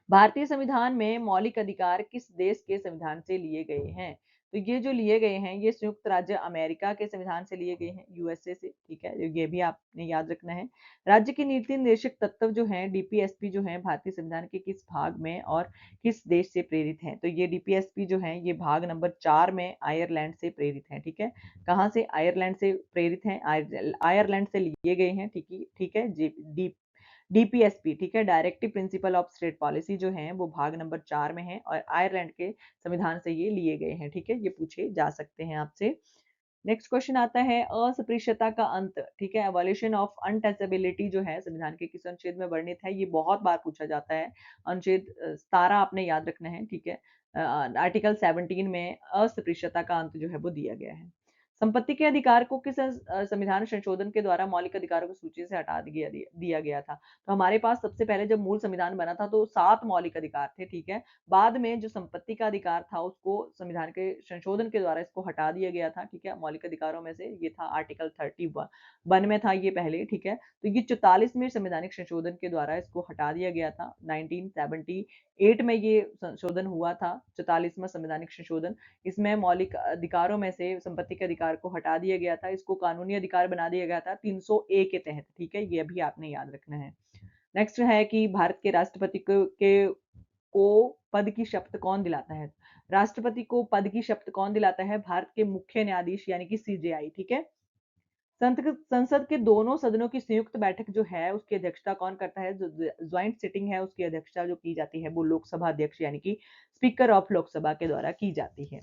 भारतीय संविधान में मौलिक अधिकार किस देश के संविधान से लिए गए हैं? तो ये जो लिए गए हैं ये संयुक्त राज्य अमेरिका के संविधान से लिए गए हैं, यूएसए से। ठीक है, ये भी आपने याद रखना है। राज्य की नीति निर्देशक तत्व जो है डीपीएसपी जो है भारतीय संविधान के किस भाग में और किस देश से प्रेरित है? तो ये डीपीएसपी जो है ये भाग नंबर 4 में आयरलैंड से प्रेरित है। ठीक है, कहाँ से? आयरलैंड से प्रेरित है, आयरलैंड से लिए गए हैं। ठीक है, डीपीएसपी, ठीक है, directive principle of state policy जो है वो भाग नंबर 4 में है और आयरलैंड के संविधान से ये लिए गए हैं। ठीक है, ये पूछे जा सकते हैं आपसे। नेक्स्ट क्वेश्चन आता है अस्पृश्यता का अंत। ठीक है, एवोल्यूशन ऑफ अनटचेबिलिटी जो है संविधान के किस अनुच्छेद में वर्णित है? ये बहुत बार पूछा जाता है, अनुच्छेद 17 आपने याद रखना है। ठीक है, आर्टिकल 17 में अस्पृश्यता का अंत जो है वो दिया गया है। संपत्ति के अधिकार को किस संविधान संशोधन के द्वारा मौलिक अधिकारों की सूची से हटा दिया गया था? तो हमारे पास सबसे पहले जब मूल संविधान बना था तो 7 मौलिक अधिकार थे, ठीक है? बाद में जो संपत्ति का अधिकार था उसको संविधान के संशोधन के द्वारा इसको हटा दिया गया था, ठीक है? मौलिक अधिकारों में से ये था आर्टिकल 31 में था ये पहले, ठीक है? तो ये 44वें संवैधानिक संशोधन के द्वारा इसको हटा दिया गया था। 1978 में ये संशोधन हुआ था, 44वां संवैधानिक संशोधन। इसमें मौलिक अधिकारों में से संपत्ति के अधिकार को हटा दिया गया था, इसको कानूनी अधिकार बना दिया गया था 300 के तहत, ठीक है? ये अभी आपने याद रखना है। नेक्स्ट है कि भारत के राष्ट्रपति को पद की शपथ कौन दिलाता है? राष्ट्रपति को पद की शपथ कौन दिलाता है? भारत के मुख्य न्यायाधीश यानी कि सीजेआई, ठीक है? संसद के दोनों सदनों की संयुक्त बैठक जो है उसकी अध्यक्षता कौन करता है? जो ज्वाइंट सिटिंग है उसकी अध्यक्षता जो की जाती है वो लोकसभा अध्यक्ष यानी कि स्पीकर ऑफ लोकसभा के द्वारा की जाती है।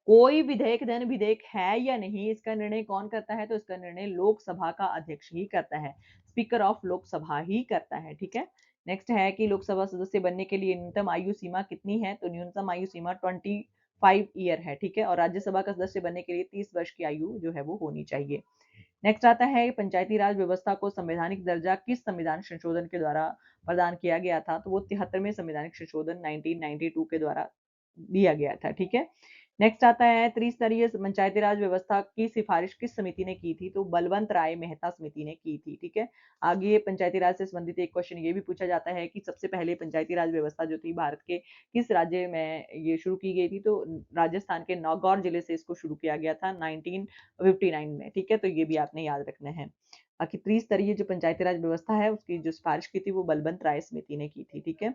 कोई विधेयक धन विधेयक है या नहीं इसका निर्णय कौन करता है? तो इसका निर्णय लोकसभा का अध्यक्ष ही करता है, स्पीकर ऑफ लोकसभा ही करता है, ठीक है? नेक्स्ट है कि लोकसभा सदस्य बनने के लिए न्यूनतम आयु सीमा कितनी है? तो न्यूनतम आयु सीमा 25 ईयर है, ठीक है? और राज्यसभा का सदस्य बनने के लिए 30 वर्ष की आयु जो है वो होनी चाहिए। नेक्स्ट आता है पंचायती राज व्यवस्था को संवैधानिक दर्जा किस संविधान संशोधन के द्वारा प्रदान किया गया था? तो वो 73वें संवैधानिक संशोधन 1992 के द्वारा दिया गया था, ठीक है? नेक्स्ट आता है त्रिस्तरीय पंचायती राज व्यवस्था की सिफारिश किस समिति ने की थी? तो बलवंत राय मेहता समिति ने की थी, ठीक है? आगे पंचायती राज से संबंधित एक क्वेश्चन ये भी पूछा जाता है कि सबसे पहले पंचायती राज व्यवस्था जो थी भारत के किस राज्य में ये शुरू की गई थी? तो राजस्थान के नागौर जिले से इसको शुरू किया गया था 1959 में, ठीक है? तो ये भी आपने याद रखना है। बाकी त्रिस्तरीय जो पंचायती राज व्यवस्था है उसकी जो सिफारिश की थी वो बलवंत राय समिति ने की थी, ठीक है?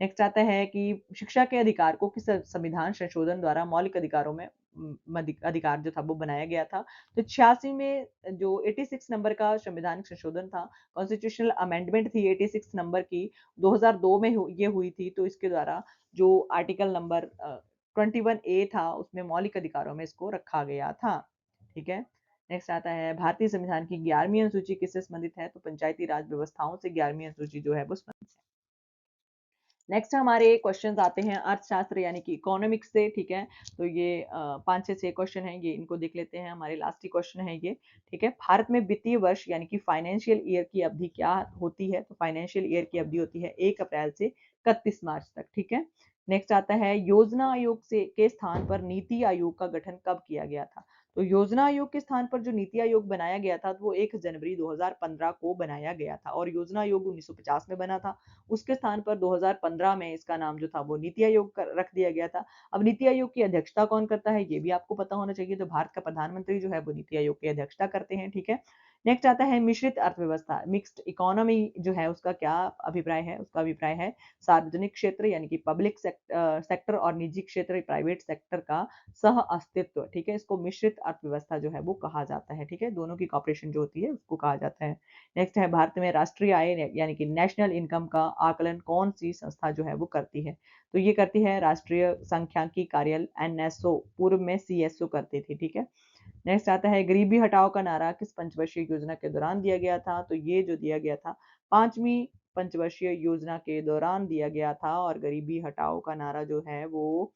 नेक्स्ट आता है कि शिक्षा के अधिकार को किस संविधान संशोधन द्वारा मौलिक अधिकारों में अधिकार जो था वो बनाया गया था? तो 86 में जो 86 नंबर का संविधानिक संशोधन था, कॉन्स्टिट्यूशनल अमेंडमेंट थी 86 नंबर की, 2002 में ये हुई थी। तो इसके द्वारा जो आर्टिकल नंबर 21A था उसमें मौलिक अधिकारों में इसको रखा गया था, ठीक है? नेक्स्ट आता है भारतीय संविधान की 11वीं अनुसूची किससे संबंधित है? तो पंचायती राज व्यवस्थाओं से 11वीं अनुसूची जो है वो संबंधित है। नेक्स्ट हमारे क्वेश्चंस आते हैं अर्थशास्त्र यानी कि इकोनॉमिक्स से, ठीक है? तो ये 5 से 6 क्वेश्चन हैं, ये इनको देख लेते हैं। हमारे लास्ट ही क्वेश्चन है ये, ठीक है? भारत में वित्तीय वर्ष यानी कि फाइनेंशियल ईयर की अवधि क्या होती है? तो फाइनेंशियल ईयर की अवधि होती है 1 अप्रैल से 31 मार्च तक, ठीक है? नेक्स्ट आता है योजना आयोग से के स्थान पर नीति आयोग का गठन कब किया गया था? तो योजना आयोग के स्थान पर जो नीति आयोग बनाया गया था वो 1 जनवरी 2015 को बनाया गया था और योजना आयोग 1950 में बना था। उसके स्थान पर 2015 में इसका नाम जो था वो नीति आयोग रख दिया गया था। अब नीति आयोग की अध्यक्षता कौन करता है ये भी आपको पता होना चाहिए। तो भारत का प्रधानमंत्री जो है वो नीति आयोग की अध्यक्षता करते हैं, ठीक है? नेक्स्ट आता है मिश्रित अर्थव्यवस्था, मिक्स्ड इकोनॉमी जो है उसका क्या अभिप्राय है? उसका अभिप्राय है सार्वजनिक क्षेत्र यानी कि पब्लिक सेक्टर और निजी क्षेत्र प्राइवेट सेक्टर का सह अस्तित्व, ठीक है? इसको मिश्रित अर्थव्यवस्था जो है वो कहा जाता है, ठीक है? दोनों की कॉपरेशन जो होती है उसको कहा जाता है। नेक्स्ट है भारत में राष्ट्रीय आय यानी कि नेशनल इनकम का आकलन कौन सी संस्था जो है वो करती है? तो ये करती है राष्ट्रीय सांख्यिकी कार्यालय एनएसओ, पूर्व में सीएसओ करती थी, ठीक है? नेक्स्ट आता है गरीबी हटाओ का नारा किस पंचवर्षीय योजना के दौरान दिया गया था? तो ये जो दिया गया था 5वीं पंचवर्षीय योजना के दौरान दिया गया था और गरीबी हटाओ का नारा जो है वो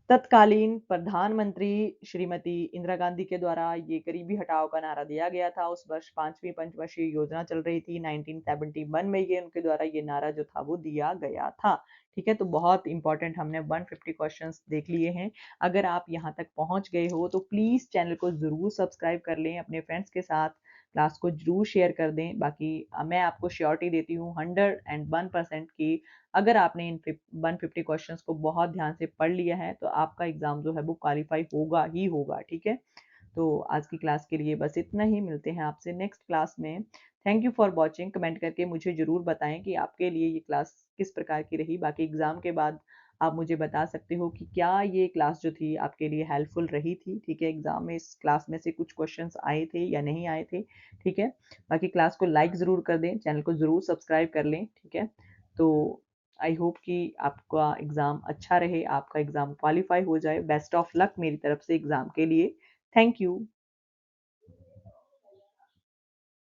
तत्कालीन प्रधानमंत्री श्रीमती इंदिरा गांधी के द्वारा ये गरीबी हटाओ का नारा दिया गया था। उस वर्ष 5वीं पंचवर्षीय योजना चल रही थी, 1971 में ये उनके द्वारा ये नारा जो था वो दिया गया था, ठीक है? तो बहुत इंपॉर्टेंट हमने 150 क्वेश्चंस देख लिए हैं। अगर आप यहाँ तक पहुँच गए हो तो प्लीज़ चैनल को ज़रूर सब्सक्राइब कर लें, अपने फ्रेंड्स के साथ क्लास को ज़रूर शेयर कर दें। बाकी मैं आपको श्योरिटी देती हूँ 101% की अगर आपने इन 150 क्वेश्चंस को बहुत ध्यान से पढ़ लिया है तो आपका एग्जाम जो है वो क्वालिफाई होगा ही होगा, ठीक है? तो आज की क्लास के लिए बस इतना ही, मिलते हैं आपसे नेक्स्ट क्लास में। Thank you for watching. Comment करके मुझे ज़रूर बताएं कि आपके लिए ये क्लास किस प्रकार की रही। बाकी एग्जाम के बाद आप मुझे बता सकते हो कि क्या ये क्लास जो थी आपके लिए हेल्पफुल रही थी, ठीक है? एग्जाम में इस क्लास में से कुछ क्वेश्चंस आए थे या नहीं आए थे, ठीक है? बाकी क्लास को लाइक ज़रूर कर दें, चैनल को ज़रूर सब्सक्राइब कर लें, ठीक है? तो आई होप कि आपका एग्ज़ाम अच्छा रहे, आपका एग्ज़ाम क्वालिफाई हो जाए। बेस्ट ऑफ लक मेरी तरफ से एग्ज़ाम के लिए। Thank you.